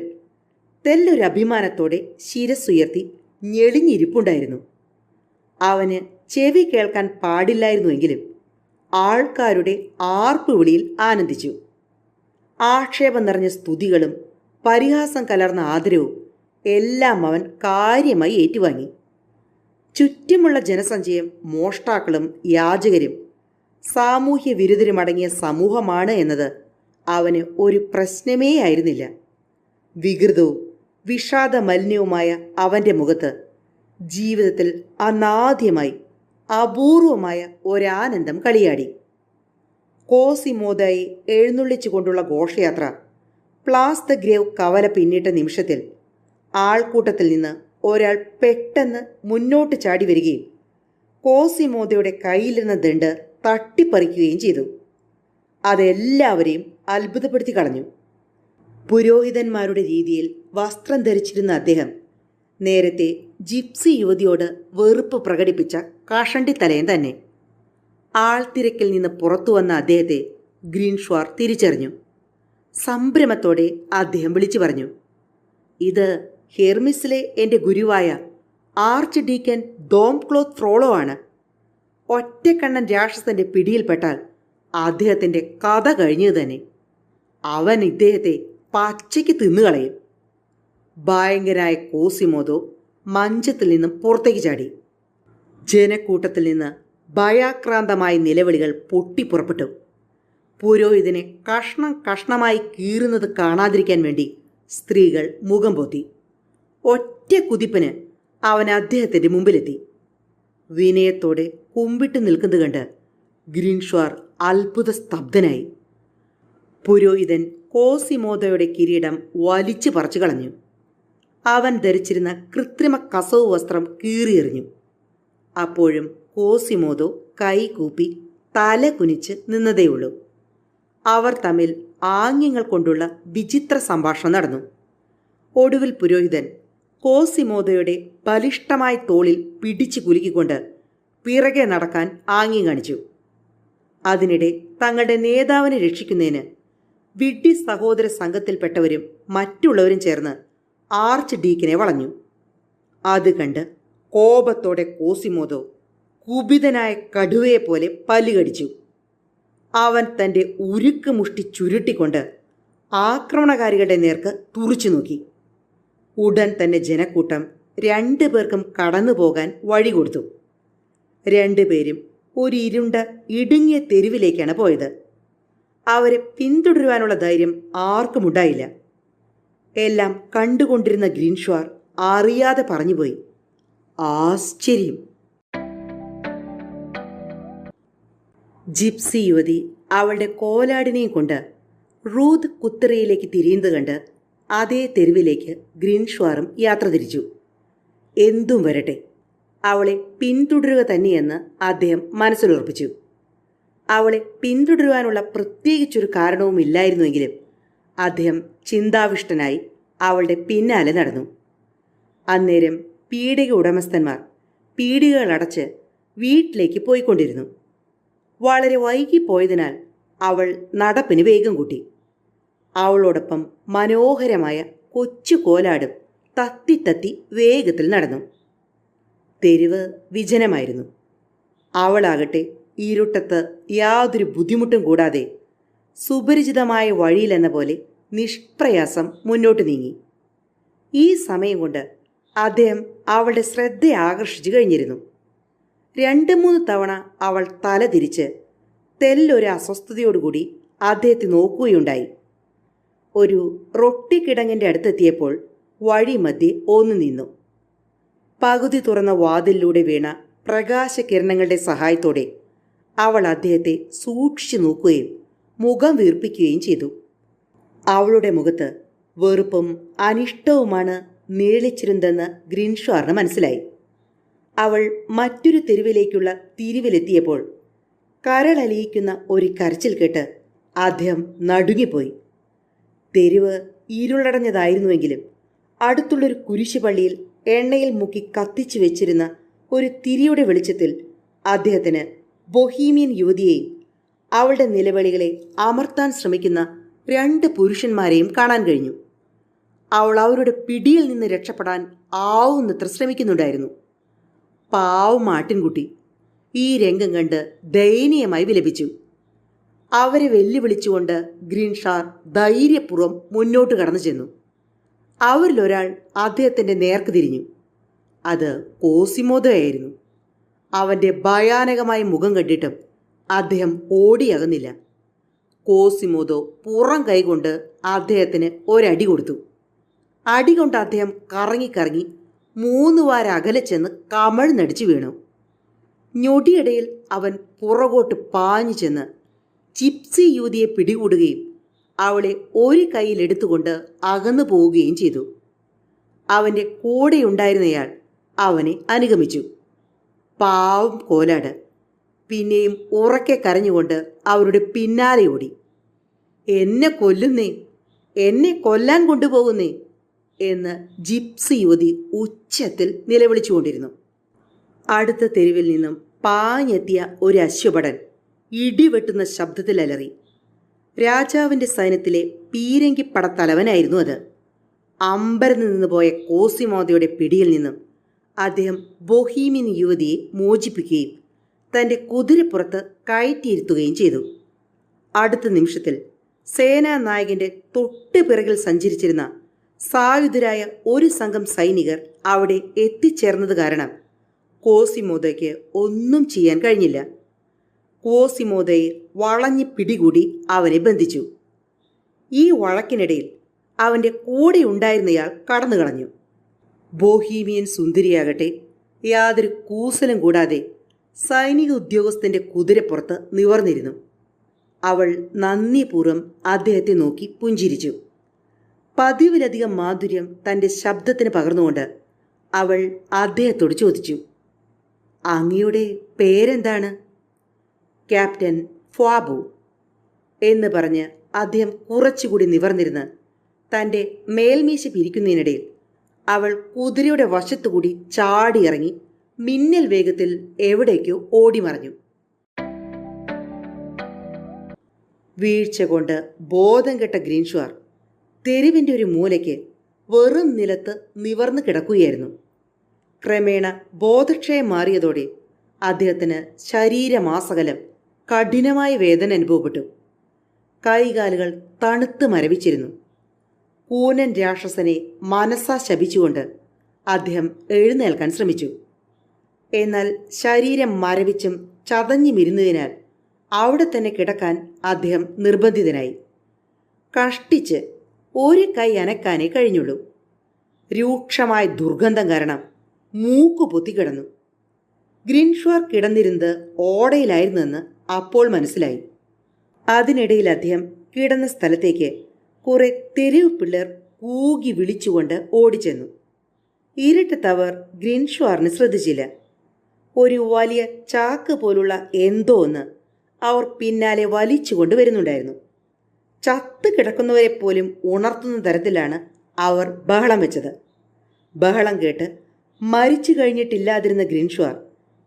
തെല്ലൊരഭിമാനത്തോടെ ശിരസ്സുയർത്തി ഞെളിഞ്ഞിരിപ്പുണ്ടായിരുന്നു. അവന് ചെവി കേൾക്കാൻ പാടില്ലായിരുന്നുവെങ്കിലും ആൾക്കാരുടെ ആർപ്പുവിളിയിൽ ആനന്ദിച്ചു. ആക്ഷേപം നിറഞ്ഞ സ്തുതികളും പരിഹാസം കലർന്ന ആദരവും എല്ലാം അവൻ കാര്യമായി ഏറ്റുവാങ്ങി. ചുറ്റുമുള്ള ജനസഞ്ചയം മോഷ്ടാക്കളും യാചകരും സാമൂഹ്യ വിരുദ്ധരുമടങ്ങിയ സമൂഹമാണ് എന്നത് അവന് ഒരു പ്രശ്നമേ ആയിരുന്നില്ല. വികൃതവും വിഷാദമലിനവുമായ അവൻ്റെ മുഖത്ത് ജീവിതത്തിൽ അനാദ്യമായി അപൂർവമായ ഒരാനന്ദം കളിയാടി. കോസിമോദയെ എഴുന്നള്ളിച്ചുകൊണ്ടുള്ള ഘോഷയാത്ര പ്ലാസ് ദ ഗ്രേവ് കവല പിന്നിട്ട നിമിഷത്തിൽ ആൾക്കൂട്ടത്തിൽ നിന്ന് ഒരാൾ പെട്ടെന്ന് മുന്നോട്ട് ചാടി വരികയും കോസിമോദയുടെ കയ്യിലിരുന്ന ദണ്ട് തട്ടിപ്പറിക്കുകയും ചെയ്തു. അതെല്ലാവരെയും അത്ഭുതപ്പെടുത്തി കളഞ്ഞു. പുരോഹിതന്മാരുടെ രീതിയിൽ വസ്ത്രം ധരിച്ചിരുന്ന അദ്ദേഹം നേരത്തെ ജിപ്സി യുവതിയോട് വെറുപ്പ് പ്രകടിപ്പിച്ച കഷണ്ടിത്തലയൻ തന്നെ. ആൾത്തിരക്കിൽ നിന്ന് പുറത്തു വന്ന അദ്ദേഹത്തെ ഗ്രീൻഷ്വാർ തിരിച്ചറിഞ്ഞു. സംഭ്രമത്തോടെ അദ്ദേഹം വിളിച്ചു പറഞ്ഞു, "ഇത് ഹെർമിസിലെ എൻ്റെ ഗുരുവായ arch deacon Dom cloth Frollo ആണ്. ഒറ്റക്കണ്ണൻ രാക്ഷസന്റെ പിടിയിൽപ്പെട്ടാൽ അദ്ദേഹത്തിൻ്റെ കഥ കഴിഞ്ഞത് തന്നെ. അവൻ ഇദ്ദേഹത്തെ പച്ചയ്ക്ക് തിന്നുകളയും." ഭയങ്കരായ കോസിമോദോ മഞ്ചത്തിൽ നിന്നും പുറത്തേക്ക് ചാടി. ജനക്കൂട്ടത്തിൽ നിന്ന് ഭയാക്രാന്തമായ നിലവിളികൾ പൊട്ടിപ്പുറപ്പെട്ടു. പുരോഹിതനെ കഷ്ണം കഷ്ണമായി കീറുന്നത് കാണാതിരിക്കാൻ വേണ്ടി സ്ത്രീകൾ മുഖം പൊത്തി. ഒറ്റ കുതിപ്പിന് അവൻ അദ്ദേഹത്തിൻ്റെ മുമ്പിലെത്തി. വിനയത്തോടെ കുമ്പിട്ട് നിൽക്കുന്നത് കണ്ട് ഗ്രീൻഷ്വാർ അത്ഭുത സ്തബ്ധനായി. പുരോഹിതൻ കോസിമോദയുടെ കിരീടം വലിച്ചു പറിച്ചു കളഞ്ഞു. അവൻ ധരിച്ചിരുന്ന കൃത്രിമ കസവ് വസ്ത്രം കീറിയെറിഞ്ഞു. അപ്പോഴും കോസിമോദോ കൈകൂപ്പി തല കുനിച്ച് നിന്നതേയുള്ളൂ. അവർ തമ്മിൽ ആംഗ്യങ്ങൾ കൊണ്ടുള്ള വിചിത്ര സംഭാഷണം നടന്നു. ഒടുവിൽ പുരോഹിതൻ കോസിമോദയുടെ ബലിഷ്ഠമായ തോളിൽ പിടിച്ചു കുലുക്കിക്കൊണ്ട് പിറകെ നടക്കാൻ ആംഗ്യം കാണിച്ചു. അതിനിടെ തങ്ങളുടെ നേതാവിനെ രക്ഷിക്കുന്നതിന് വിഡ്ഢി സഹോദര സംഘത്തിൽപ്പെട്ടവരും മറ്റുള്ളവരും ചേർന്ന് ആർച്ച് ഡീക്കിനെ വളഞ്ഞു. അത് കണ്ട് കോപത്തോടെ കോസിമോദോ കുപിതനായ കടുവയെപ്പോലെ പല്ലുകടിച്ചു. അവൻ തൻ്റെ ഉരുക്ക് മുഷ്ടി ചുരുട്ടിക്കൊണ്ട് ആക്രമണകാരികളുടെ നേർക്ക് തുറിച്ചു നോക്കി. ഉടൻ തന്നെ ജനക്കൂട്ടം 2 പേർക്കും കടന്നു പോകാൻ വഴി കൊടുത്തു. 2 പേരും ഒരു ഇരുണ്ട ഇടുങ്ങിയ തെരുവിലേക്കാണ് പോയത്. അവരെ പിന്തുടരുവാനുള്ള ധൈര്യം ആർക്കുമുണ്ടായില്ല. എല്ലാം കണ്ടുകൊണ്ടിരുന്ന ഗ്രീൻഷ്വാർ അറിയാതെ പറഞ്ഞുപോയി, "ആശ്ചര്യം." ജിപ്സി യുവതി അവളുടെ കോലാടിനെയും കൊണ്ട് റൂദ് കുത്തറയിലേക്ക് തിരിയുന്നത് കണ്ട് അതേ തെരുവിലേക്ക് ഗ്രീൻഷ്വാറും യാത്ര തിരിച്ചു. എന്തും വരട്ടെ, അവളെ പിന്തുടരുക തന്നെയെന്ന് അദ്ദേഹം മനസ്സിലുറപ്പിച്ചു. അവളെ പിന്തുടരുവാനുള്ള പ്രത്യേകിച്ചൊരു കാരണവുമില്ലായിരുന്നുവെങ്കിലും അദ്ദേഹം ചിന്താവിഷ്ടനായി അവളുടെ പിന്നാലെ നടന്നു. അന്നേരം പീടിക ഉടമസ്ഥന്മാർ പീടികകളടച്ച് വീട്ടിലേക്ക് പോയിക്കൊണ്ടിരുന്നു. വളരെ വൈകിപ്പോയതിനാൽ അവൾ നടപ്പിന് വേഗം കൂട്ടി. അവളോടൊപ്പം മനോഹരമായ കൊച്ചു കോലാടും തത്തി തത്തി വേഗത്തിൽ നടന്നു. തെരുവ് വിജനമായിരുന്നു. അവളാകട്ടെ ഇരുട്ടത്ത് യാതൊരു ബുദ്ധിമുട്ടും കൂടാതെ സുപരിചിതമായ വഴിയിലെന്ന പോലെ നിഷ്പ്രയാസം മുന്നോട്ട് നീങ്ങി. ഈ സമയം കൊണ്ട് അദ്ദേഹം അവളുടെ ശ്രദ്ധ ആകർഷിച്ചു കഴിഞ്ഞിരുന്നു. 2-3 തവണ അവൾ തല തിരിച്ച് തെല്ലൊരു അസ്വസ്ഥതയോടുകൂടി അദ്ദേഹത്തെ നോക്കുകയുണ്ടായി. ഒരു റൊട്ടിക്കിടങ്ങിൻ്റെ അടുത്തെത്തിയപ്പോൾ വഴിമധ്യേ ഒന്ന് നിന്നു. പകുതി തുറന്ന വാതിലിലൂടെ വീണ പ്രകാശകിരണങ്ങളുടെ സഹായത്തോടെ അവൾ അദ്ദേഹത്തെ സൂക്ഷിച്ചു നോക്കുകയും മുഖം വീർപ്പിക്കുകയും ചെയ്തു. അവളുടെ മുഖത്ത് വെറുപ്പും അനിഷ്ടവുമാണ് നീളിച്ചിരുന്നതെന്ന് ഗ്രിൻഷ്വാറിന് മനസ്സിലായി. അവൾ മറ്റൊരു തെരുവിലേക്കുള്ള തിരിവിലെത്തിയപ്പോൾ കരളലിയിക്കുന്ന ഒരു കരച്ചിൽ കേട്ട് അദ്ദേഹം നടുങ്ങിപ്പോയി. തെരുവ് ഇരുളടഞ്ഞതായിരുന്നുവെങ്കിലും അടുത്തുള്ളൊരു കുരിശുപള്ളിയിൽ എണ്ണയിൽ മുക്കി കത്തിച്ചു വെച്ചിരുന്ന ഒരു തിരിയുടെ വെളിച്ചത്തിൽ അദ്ദേഹത്തിന് ബൊഹീമിയൻ യുവതിയെയും അവളുടെ നിലവിളികളെ അമർത്താൻ ശ്രമിക്കുന്ന 2 പുരുഷന്മാരെയും കാണാൻ കഴിഞ്ഞു. അവൾ അവരുടെ പിടിയിൽ നിന്ന് രക്ഷപ്പെടാൻ ആവുന്നത്ര ശ്രമിക്കുന്നുണ്ടായിരുന്നു. പാവം ആട്ടിൻകുട്ടി ഈ രംഗം കണ്ട് ദയനീയമായി വിലപിച്ചു. അവരെ വെല്ലുവിളിച്ചുകൊണ്ട് ഗ്രിൻഷാർ ധൈര്യപൂർവ്വം മുന്നോട്ട് കടന്നു ചെന്നു. അവരിലൊരാൾ അദ്ദേഹത്തിൻ്റെ നേർക്ക് തിരിഞ്ഞു. അത് കോസിമോദോയായിരുന്നു. അവൻ്റെ ഭയാനകമായ മുഖം കണ്ടിട്ടും അദ്ദേഹം ഓടിയകന്നില്ല. കോസിമോദോ പുറം കൈകൊണ്ട് അദ്ദേഹത്തിന് ഒരടി കൊടുത്തു. അടി കൊണ്ട് അദ്ദേഹം കറങ്ങി 3 വാര അകലെ ചെന്ന് കമഴ്ന്നടിച്ചു വീണു. ഞൊടിയിടയിൽ അവൻ പുറകോട്ട് പാഞ്ഞു ചെന്ന് ജിപ്സി യുവതിയെ പിടികൂടുകയും അവളെ ഒരു കൈയിലെടുത്തുകൊണ്ട് അകന്നു പോവുകയും ചെയ്തു. അവൻ്റെ കൂടെയുണ്ടായിരുന്നയാൾ അവനെ അനുഗമിച്ചു. പാവം കോലാട് പിന്നെയും ഉറക്കെ കരഞ്ഞുകൊണ്ട് അവരുടെ പിന്നാലെ ഓടി. എന്നെ കൊല്ലുന്നേ, എന്നെ കൊല്ലാൻ കൊണ്ടുപോകുന്നേ എന്ന് ജിപ്സി യുവതി ഉച്ചത്തിൽ നിലവിളിച്ചുകൊണ്ടിരുന്നു. അടുത്ത തെരുവിൽ നിന്നും പാഞ്ഞെത്തിയ ഒരു അശ്വഭടൻ ഇടിവെട്ടുന്ന ശബ്ദത്തിൽ അലറി. രാജാവിൻ്റെ സൈന്യത്തിലെ പീരങ്കിപ്പടത്തലവനായിരുന്നു അത്. അമ്പരന്ന് നിന്ന് പോയ കോസിമോദയുടെ പിടിയിൽ നിന്നും അദ്ദേഹം ബൊഹീമിയൻ യുവതിയെ മോചിപ്പിക്കുകയും തൻ്റെ കുതിരപ്പുറത്ത് കയറ്റിയിരുത്തുകയും ചെയ്തു. അടുത്ത നിമിഷത്തിൽ സേനാനായകൻ്റെ തൊട്ട് പിറകിൽ സഞ്ചരിച്ചിരുന്ന സായുധരായ ഒരു സംഘം സൈനികർ അവിടെ എത്തിച്ചേർന്നത് കാരണം കോസിമോദയ്ക്ക് ഒന്നും ചെയ്യാൻ കഴിഞ്ഞില്ല. കോസിമോദയെ വളഞ്ഞ് പിടികൂടി അവനെ ബന്ധിച്ചു. ഈ വഴക്കിനിടയിൽ അവൻ്റെ കൂടെ ഉണ്ടായിരുന്നയാൾ കടന്നു കളഞ്ഞു. ബൊഹീമിയൻ സുന്ദരിയാകട്ടെ യാതൊരു കൂസലും കൂടാതെ സൈനിക ഉദ്യോഗസ്ഥൻ്റെ കുതിരപ്പുറത്ത് നിവർന്നിരുന്നു. അവൾ നന്ദിപൂർവ്വം അദ്ദേഹത്തെ നോക്കി പുഞ്ചിരിച്ചു. പതിവിലധികം മാധുര്യം തൻ്റെ ശബ്ദത്തിന് പകർന്നുകൊണ്ട് അവൾ അദ്ദേഹത്തോട് ചോദിച്ചു, അങ്ങയുടെ പേരെന്താണ്? ക്യാപ്റ്റൻ ഫ്വാബു എന്ന് പറഞ്ഞ് അദ്ദേഹം കുറച്ചുകൂടി നിവർന്നിരുന്ന് തൻ്റെ മേൽമീശ പിരിക്കുന്നതിനിടയിൽ അവൾ കുതിരയുടെ വശത്തുകൂടി ചാടിയിറങ്ങി മിന്നൽ വേഗത്തിൽ എവിടേക്കോ ഓടിമറഞ്ഞു. വീഴ്ച കൊണ്ട് ബോധം കെട്ട ഗ്രീൻഷ്വാർ തെരുവിൻ്റെ ഒരു മൂലയ്ക്ക് വെറും നിലത്ത് നിവർന്നു കിടക്കുകയായിരുന്നു. ക്രമേണ ബോധക്ഷയം മാറിയതോടെ അദ്ദേഹത്തിന് ശരീരമാസകലം കഠിനമായ വേദന അനുഭവപ്പെട്ടു. കൈകാലുകൾ തണുത്ത് മരവിച്ചിരുന്നു. കൂനൻ രാക്ഷസനെ മനസ്സാ ശപിച്ചുകൊണ്ട് അദ്ദേഹം എഴുന്നേൽക്കാൻ ശ്രമിച്ചു. എന്നാൽ ശരീരം മരവിച്ചും ചതഞ്ഞുമിരുന്നതിനാൽ അവിടെ തന്നെ കിടക്കാൻ അദ്ദേഹം നിർബന്ധിതനായി. കഷ്ടിച്ച് ഒരു കൈ അനക്കാനേ കഴിഞ്ഞുള്ളൂ. രൂക്ഷമായ ദുർഗന്ധം കാരണം മൂക്കു പൊത്തിക്കിടന്നു. ഗ്രിൻഷ്വാർ കിടന്നിരുന്നത് ഓടയിലായിരുന്നെന്ന് അപ്പോൾ മനസ്സിലായി. അതിനിടയിൽ അദ്ദേഹം കിടന്ന സ്ഥലത്തേക്ക് കുറെ തെരുവ് പിള്ളേർ കൂകി വിളിച്ചുകൊണ്ട് ഓടിച്ചെന്നു. ഇരുട്ടത്തവർ ഗ്രിൻഷ്വാറിന് ശ്രദ്ധിച്ചില്ല. ഒരു വലിയ ചാക്ക് പോലുള്ള എന്തോ ഒന്ന് അവർ പിന്നാലെ വലിച്ചുകൊണ്ട് വരുന്നുണ്ടായിരുന്നു. ചത്ത് കിടക്കുന്നവരെ പോലും ഉണർത്തുന്ന തരത്തിലാണ് അവർ ബഹളം വെച്ചത്. ബഹളം കേട്ട് മരിച്ചു കഴിഞ്ഞിട്ടില്ലാതിരുന്ന ഗ്രിൻഷ്വാർ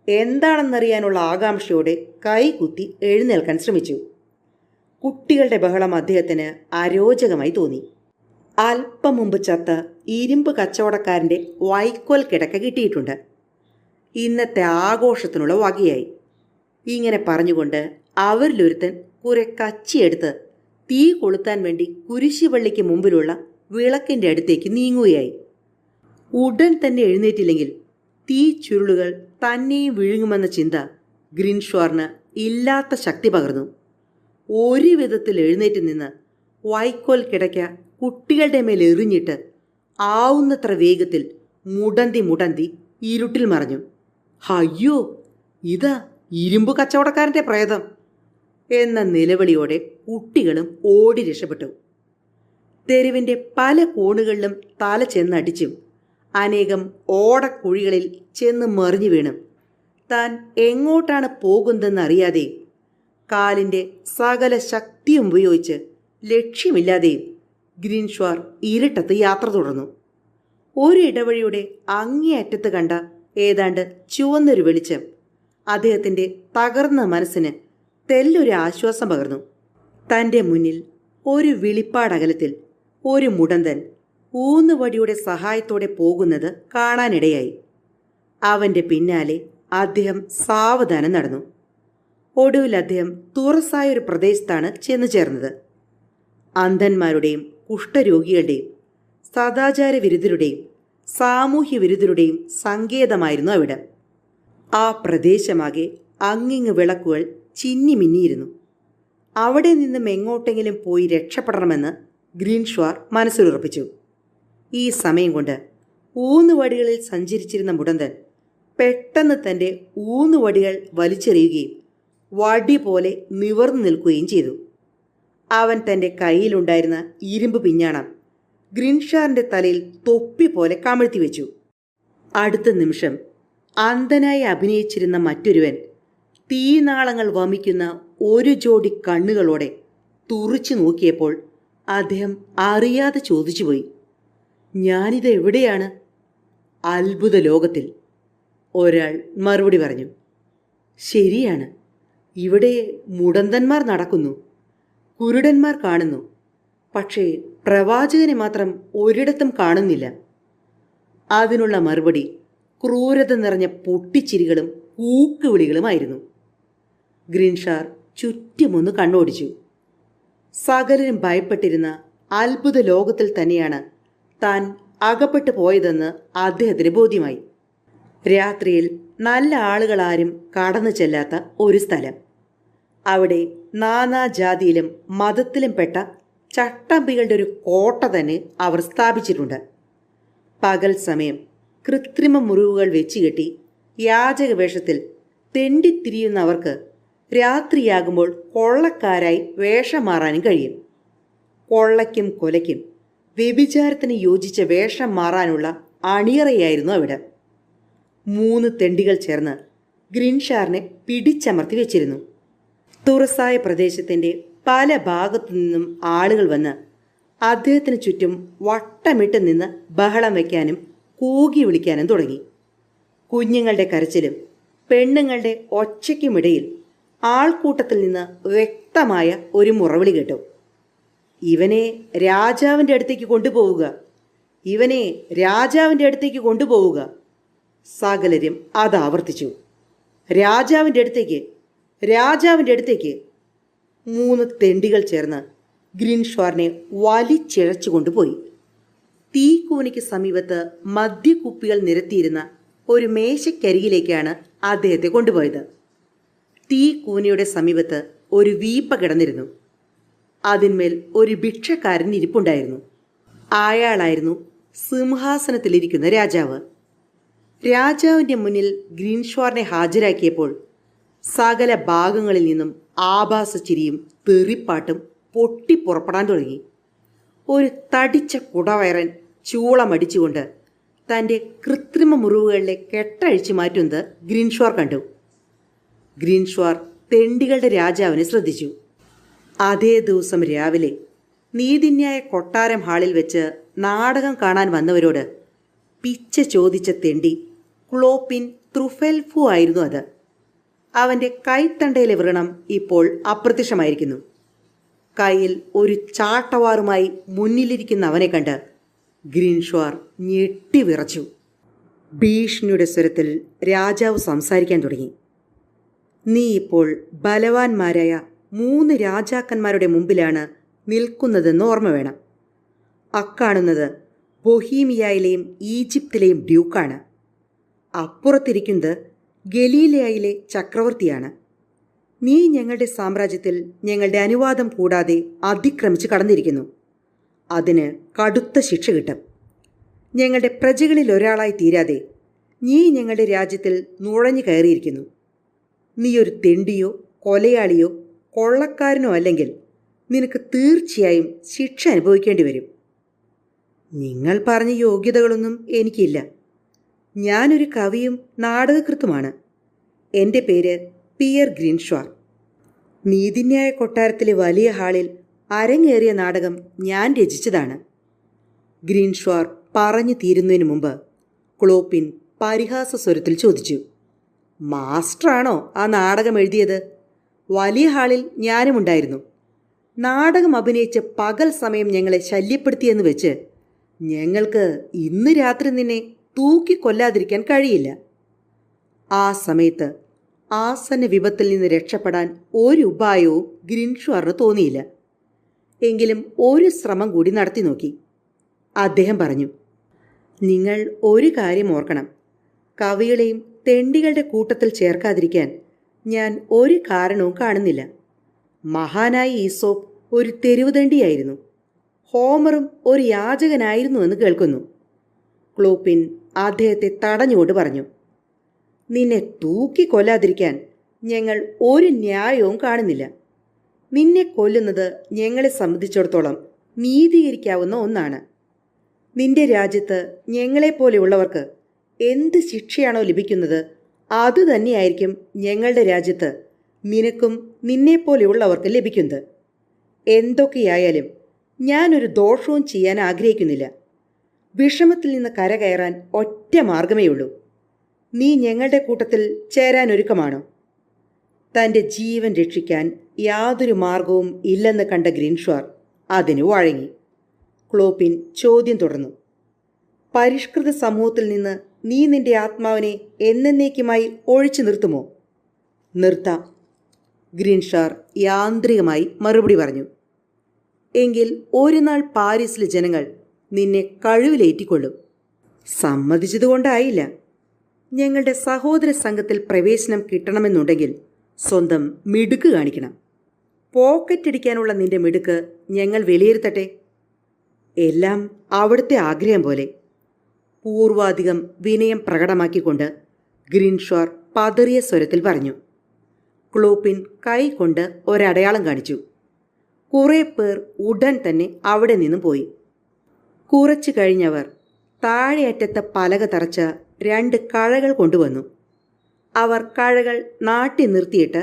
എന്താണെന്നറിയാനുള്ള ആകാംക്ഷയോടെ കൈകുത്തി എഴുന്നേൽക്കാൻ ശ്രമിച്ചു. കുട്ടികളുടെ ബഹളം അദ്ദേഹത്തിന് അരോചകമായി തോന്നി. അല്പം മുമ്പ് ചത്ത ഇരുമ്പ് കച്ചവടക്കാരൻ്റെ വൈക്കോൽ കിടക്ക കിട്ടിയിട്ടുണ്ട്. ഇന്നത്തെ ആഘോഷത്തിനുള്ള വകയായി. ഇങ്ങനെ പറഞ്ഞുകൊണ്ട് അവരിലൊരുത്തൻ കുറെ കച്ചിയെടുത്ത് തീ കൊളുത്താൻ വേണ്ടി കുരിശുപള്ളിക്ക് മുമ്പിലുള്ള വിളക്കിൻ്റെ അടുത്തേക്ക് നീങ്ങുകയായി. ഉടൻ തന്നെ എഴുന്നേറ്റില്ലെങ്കിൽ തീ ചുരുളുകൾ തന്നെയും വിഴുങ്ങുമെന്ന ചിന്ത ഗ്രിൻഷ്വാറിന് ഇല്ലാത്ത ശക്തി പകർന്നു. ഒരു വിധത്തിൽ എഴുന്നേറ്റ് നിന്ന് വൈക്കോൽ കിടക്ക കുട്ടികളുടെ മേൽ എറിഞ്ഞിട്ട് ആവുന്നത്ര വേഗത്തിൽ മുടന്തി ഇരുട്ടിൽ മറഞ്ഞു. അയ്യോ, ഇതാ ഇരുമ്പ് കച്ചവടക്കാരൻ്റെ പ്രേതം എന്ന നിലവിളിയോടെ കുട്ടികളും ഓടി രക്ഷപ്പെട്ടു. തെരുവിൻ്റെ പല കോണുകളിലും തല ചെന്നടിച്ചും അനേകം ഓടക്കുഴികളിൽ ചെന്ന് മറിഞ്ഞു വീണും താൻ എങ്ങോട്ടാണ് പോകുന്നതെന്നറിയാതെ കാലിൻ്റെ സകല ശക്തിയും ഉപയോഗിച്ച് ലക്ഷ്യമില്ലാതെയും ഗ്രീൻഷ്വാർ ഇരുട്ടത്ത് യാത്ര തുടർന്നു. ഒരു ഇടവഴിയുടെ അങ്ങേയറ്റത്ത് കണ്ട ഏതാണ്ട് ചുവന്നൊരു വെളിച്ചം അദ്ദേഹത്തിൻ്റെ തകർന്ന മനസ്സിന് തെല്ലൊരു ആശ്വാസം പകർന്നു. തൻ്റെ മുന്നിൽ ഒരു വിളിപ്പാടകലത്തിൽ ഒരു മുടന്തൻ ഊന്നുവടിയുടെ സഹായത്തോടെ പോകുന്നത് കാണാനിടയായി. അവൻ്റെ പിന്നാലെ അദ്ദേഹം സാവധാനം നടന്നു. ഒടുവിൽ അദ്ദേഹം തുറസായൊരു പ്രദേശത്താണ് ചെന്നു ചേർന്നത്. അന്ധന്മാരുടെയും കുഷ്ഠരോഗികളുടെയും സദാചാര വിരുദ്ധരുടെയും സാമൂഹ്യ വിരുദ്ധരുടെയും സങ്കേതമായിരുന്നു അവിടെ. ആ പ്രദേശമാകെ അങ്ങിങ്ങ് വിളക്കുകൾ ചിന്നിമിന്നിയിരുന്നു. അവിടെ നിന്നും എങ്ങോട്ടെങ്കിലും പോയി രക്ഷപ്പെടണമെന്ന് ഗ്രീൻഷ്വാർ മനസ്സിലുറപ്പിച്ചു. ഈ സമയം കൊണ്ട് ഊന്നുവടികളിൽ സഞ്ചരിച്ചിരുന്ന മുടന്തൻ പെട്ടെന്ന് തൻ്റെ ഊന്നുവടികൾ വലിച്ചെറിയുകയും വടി പോലെ നിവർന്നു നിൽക്കുകയും ചെയ്തു. അവൻ തൻ്റെ കയ്യിലുണ്ടായിരുന്ന ഇരുമ്പ് പിഞ്ഞാണം ഗ്രീൻഷ്വാറിൻ്റെ തലയിൽ തൊപ്പി പോലെ കമഴ്ത്തി വെച്ചു. അടുത്ത നിമിഷം അന്ധനായി അഭിനയിച്ചിരുന്ന മറ്റൊരുവൻ തീനാളങ്ങൾ വമിക്കുന്ന ഒരു ജോഡി കണ്ണുകളോടെ തുറിച്ചു നോക്കിയപ്പോൾ അദ്ദേഹം അറിയാതെ ചോദിച്ചുപോയി, ഞാനിത് എവിടെയാണ്? അത്ഭുത ലോകത്തിൽ. ഒരാൾ മറുപടി പറഞ്ഞു, ശരിയാണ്, ഇവിടെ മുടന്തന്മാർ നടക്കുന്നു, കുരുടന്മാർ കാണുന്നു, പക്ഷേ പ്രവാചകനെ മാത്രം ഒരിടത്തും കാണുന്നില്ല. അതിനുള്ള മറുപടി ക്രൂരത നിറഞ്ഞ പൊട്ടിച്ചിരികളും കൂക്കുവിളികളുമായിരുന്നു. ഗ്രീൻഷ്വാർ ചുറ്റുമൊന്ന് കണ്ണോടിച്ചു. സകലരും ഭയപ്പെട്ടിരുന്ന അത്ഭുത ലോകത്തിൽ തന്നെയാണ് താൻ അകപ്പെട്ടു പോയതെന്ന് അദ്ദേഹത്തിന് ബോധ്യമായി. രാത്രിയിൽ നല്ല ആളുകളാരും കടന്നു ചെല്ലാത്ത ഒരു സ്ഥലം. അവിടെ നാനാജാതിയിലും മതത്തിലും പെട്ട ചട്ടമ്പികളുടെ ഒരു കോട്ട തന്നെ അവർ സ്ഥാപിച്ചിട്ടുണ്ട്. പകൽ സമയം കൃത്രിമ മുറിവുകൾ വെച്ചുകെട്ടി യാചക വേഷത്തിൽ തെണ്ടിത്തിരിയുന്നവർക്ക് രാത്രിയാകുമ്പോൾ കൊള്ളക്കാരായി വേഷം മാറാനും കഴിയും. കൊള്ളയ്ക്കും കൊലയ്ക്കും വ്യഭിചാരത്തിന് യോജിച്ച വേഷം മാറാനുള്ള അണിയറയായിരുന്നു അവിടെ. 3 തെണ്ടികൾ ചേർന്ന് ഗ്രീൻഷ്വാറിനെ പിടിച്ചമർത്തി വെച്ചിരുന്നു. തുറസായ പ്രദേശത്തിൻ്റെ പല ഭാഗത്തു നിന്നും ആളുകൾ വന്ന് അദ്ദേഹത്തിന് ചുറ്റും വട്ടമിട്ട് നിന്ന് ബഹളം വയ്ക്കാനും കൂകി വിളിക്കാനും തുടങ്ങി. കുഞ്ഞുങ്ങളുടെ കരച്ചിലും പെണ്ണുങ്ങളുടെ ഒച്ചയ്ക്കുമിടയിൽ ആൾക്കൂട്ടത്തിൽ നിന്ന് വ്യക്തമായ ഒരു മുറവിളി കേട്ടു, ഇവനെ രാജാവിൻ്റെ അടുത്തേക്ക് കൊണ്ടുപോവുക, ഇവനെ രാജാവിൻ്റെ അടുത്തേക്ക് കൊണ്ടുപോവുക. സകലരും അത് ആവർത്തിച്ചു, രാജാവിൻ്റെ അടുത്തേക്ക്, രാജാവിൻ്റെ അടുത്തേക്ക്. 3 തെണ്ടികൾ ചേർന്ന് ഗ്രീൻഷ്വാറിനെ വലിച്ചിഴച്ചു കൊണ്ടുപോയി. തീക്കൂനയ്ക്ക് സമീപത്ത് മദ്യക്കുപ്പികൾ നിരത്തിയിരുന്ന ഒരു മേശയ്ക്കരികിലേക്കാണ് അദ്ദേഹത്തെ കൊണ്ടുപോയത്. തീക്കൂനയുടെ സമീപത്ത് ഒരു വീപ്പ കിടന്നിരുന്നു. അതിന്മേൽ ഒരു ഭിക്ഷക്കാരൻ ഇരിപ്പുണ്ടായിരുന്നു. അയാളായിരുന്നു സിംഹാസനത്തിലിരിക്കുന്ന രാജാവ്. രാജാവിൻ്റെ മുന്നിൽ ഗ്രീൻഷ്വാറിനെ ഹാജരാക്കിയപ്പോൾ സകല ഭാഗങ്ങളിൽ നിന്നും ആഭാസച്ചിരിയും തെറിപ്പാട്ടും പൊട്ടിപ്പുറപ്പെടാൻ തുടങ്ങി. ഒരു തടിച്ച കുടവയറൻ ചൂളമടിച്ചുകൊണ്ട് തൻ്റെ കൃത്രിമ മുറിവുകളിലെ കെട്ടഴിച്ചു മാറ്റുന്നത് ഗ്രീൻഷ്വാർ കണ്ടു. ഗ്രീൻഷ്വാർ തെണ്ടികളുടെ രാജാവിനെ ശ്രദ്ധിച്ചു. അതേ ദിവസം രാവിലെ നീതിന്യായ കൊട്ടാരം ഹാളിൽ വെച്ച് നാടകം കാണാൻ വന്നവരോട് പിച്ച ചോദിച്ച തെണ്ടി ക്ലോപ്പിൻ ത്രുഫെൽഫു ആയിരുന്നു അത്. അവൻ്റെ കൈത്തണ്ടയിലെ വ്രണം ഇപ്പോൾ അപ്രത്യക്ഷമായിരിക്കുന്നു. കയ്യിൽ ഒരു ചാട്ടവാറുമായി മുന്നിലിരിക്കുന്ന അവനെ കണ്ട് ഗ്രീൻഷ്വാർ ഞെട്ടിവിറച്ചു. ഭീഷണിയുടെ സ്വരത്തിൽ രാജാവ് സംസാരിക്കാൻ തുടങ്ങി. നീ ഇപ്പോൾ ബലവാന്മാരായ 3 രാജാക്കന്മാരുടെ മുമ്പിലാണ് നിൽക്കുന്നതെന്ന് ഓർമ്മ വേണം. അക്കാണുന്നത് ബൊഹീമിയയിലെയും ഈജിപ്തിലെയും ഡ്യൂക്കാണ്. അപ്പുറത്തിരിക്കുന്നത് ഗലീലയയിലെ ചക്രവർത്തിയാണ്. നീ ഞങ്ങളുടെ സാമ്രാജ്യത്തിൽ ഞങ്ങളുടെ അനുവാദം കൂടാതെ അതിക്രമിച്ച് കടന്നിരിക്കുന്നു. അതിന് കടുത്ത ശിക്ഷ കിട്ടും. ഞങ്ങളുടെ പ്രജകളിൽ ഒരാളായി തീരാതെ നീ ഞങ്ങളുടെ രാജ്യത്തിൽ നുഴഞ്ഞു കയറിയിരിക്കുന്നു. നീ ഒരു തെണ്ടിയോ കൊലയാളിയോ കൊള്ളക്കാരനോ അല്ലെങ്കിൽ നിനക്ക് തീർച്ചയായും ശിക്ഷ അനുഭവിക്കേണ്ടി വരും. നിങ്ങൾ പറഞ്ഞ യോഗ്യതകളൊന്നും എനിക്കില്ല. ഞാനൊരു കവിയും നാടകകൃത്തുമാണ്. എൻ്റെ പേര് പിയർ ഗ്രീൻഷ്വാർ. നീതിന്യായ കൊട്ടാരത്തിലെ വലിയ ഹാളിൽ അരങ്ങേറിയ നാടകം ഞാൻ രചിച്ചതാണ്. ഗ്രീൻഷ്വാർ പറഞ്ഞു തീരുന്നതിന് മുമ്പ് ക്ലോപ്പിൻ പരിഹാസ സ്വരത്തിൽ ചോദിച്ചു, മാസ്റ്ററാണോ ആ നാടകം എഴുതിയത്? വലിയ ഹാളിൽ ഞാനുമുണ്ടായിരുന്നു. നാടകം അഭിനയിച്ച് പകൽ സമയം ഞങ്ങളെ ശല്യപ്പെടുത്തിയെന്ന് വെച്ച് ഞങ്ങൾക്ക് ഇന്ന് രാത്രി നിന്നെ തൂക്കിക്കൊല്ലാതിരിക്കാൻ കഴിയില്ല. ആ സമയത്ത് ആസന്ന വിപത്തിൽ നിന്ന് രക്ഷപ്പെടാൻ ഒരു ഉപായവും ഗ്രീൻഷ്വാറിന് തോന്നിയില്ല. എങ്കിലും ഒരു ശ്രമം കൂടി നടത്തി നോക്കി. അദ്ദേഹം പറഞ്ഞു, നിങ്ങൾ ഒരു കാര്യം ഓർക്കണം. കവികളെയും തെണ്ടികളുടെ കൂട്ടത്തിൽ ചേർക്കാതിരിക്കാൻ ഞാൻ ഒരു കാരണവും കാണുന്നില്ല. മഹാനായ ഈസോപ്പ് ഒരു തെരുവുതണ്ടിയായിരുന്നു. ഹോമറും ഒരു യാചകനായിരുന്നുവെന്ന് കേൾക്കുന്നു. ക്ലോപ്പിൻ അദ്ദേഹത്തെ തടഞ്ഞുകൊണ്ട് പറഞ്ഞു, നിന്നെ തൂക്കിക്കൊല്ലാതിരിക്കാൻ ഞങ്ങൾ ഒരു ന്യായവും കാണുന്നില്ല. നിന്നെ കൊല്ലുന്നത് ഞങ്ങളെ സംബന്ധിച്ചിടത്തോളം നീതീകരിക്കാവുന്ന ഒന്നാണ്. നിന്റെ രാജ്യത്ത് ഞങ്ങളെപ്പോലെയുള്ളവർക്ക് എന്ത് ശിക്ഷയാണോ ലഭിക്കുന്നത് അതുതന്നെയായിരിക്കും ഞങ്ങളുടെ രാജ്യത്ത് നിനക്കും നിന്നെപ്പോലെയുള്ളവർക്ക് ലഭിക്കുന്നത്. എന്തൊക്കെയായാലും ഞാനൊരു ദോഷവും ചെയ്യാൻ ആഗ്രഹിക്കുന്നില്ല. വിഷമത്തിൽ നിന്ന് കരകയറാൻ ഒറ്റ മാർഗമേയുള്ളൂ. നീ ഞങ്ങളുടെ കൂട്ടത്തിൽ ചേരാൻ ഒരുക്കമാണോ? തൻ്റെ ജീവൻ രക്ഷിക്കാൻ യാതൊരു മാർഗവും ഇല്ലെന്ന് കണ്ട ഗ്രീൻഷ്വാർ അതിന് വഴങ്ങി. ക്ലോപ്പിൻ ചോദ്യം തുടർന്നു, പരിഷ്കൃത സമൂഹത്തിൽ നിന്ന് നീ നിന്റെ ആത്മാവിനെ എന്നേക്കുമായി ഒഴിച്ചു നിർത്തുമോ? നിർത്താം, ഗ്രീൻഷ്വാർ യാന്ത്രികമായി മറുപടി പറഞ്ഞു. എങ്കിൽ ഒരു നാൾ പാരീസിലെ ജനങ്ങൾ നിന്നെ കഴിവിലേറ്റിക്കൊള്ളും. സമ്മതിച്ചതുകൊണ്ടായില്ല. ഞങ്ങളുടെ സഹോദര സംഘത്തിൽ പ്രവേശനം കിട്ടണമെന്നുണ്ടെങ്കിൽ സ്വന്തം മിടുക്ക് കാണിക്കണം. പോക്കറ്റടിക്കാനുള്ള നിന്റെ മിടുക്ക് ഞങ്ങൾ വിലയിരുത്തട്ടെ. എല്ലാം അവിടുത്തെ ആഗ്രഹം പോലെ. പൂർവാധികം വിനയം പ്രകടമാക്കിക്കൊണ്ട് ഗ്രീൻഷ്വാർ പതറിയ സ്വരത്തിൽ പറഞ്ഞു. ക്ലോപ്പിൻ കൈ കൊണ്ട് ഒരടയാളം കാണിച്ചു. കുറേ പേർ ഉടൻ തന്നെ അവിടെ നിന്നും പോയി. കുറച്ചു കഴിഞ്ഞവർ താഴെയറ്റത്തെ പലക തറച്ച 2 കഴകൾ കൊണ്ടുവന്നു. അവർ കഴകൾ നാട്ടി നിർത്തിയിട്ട്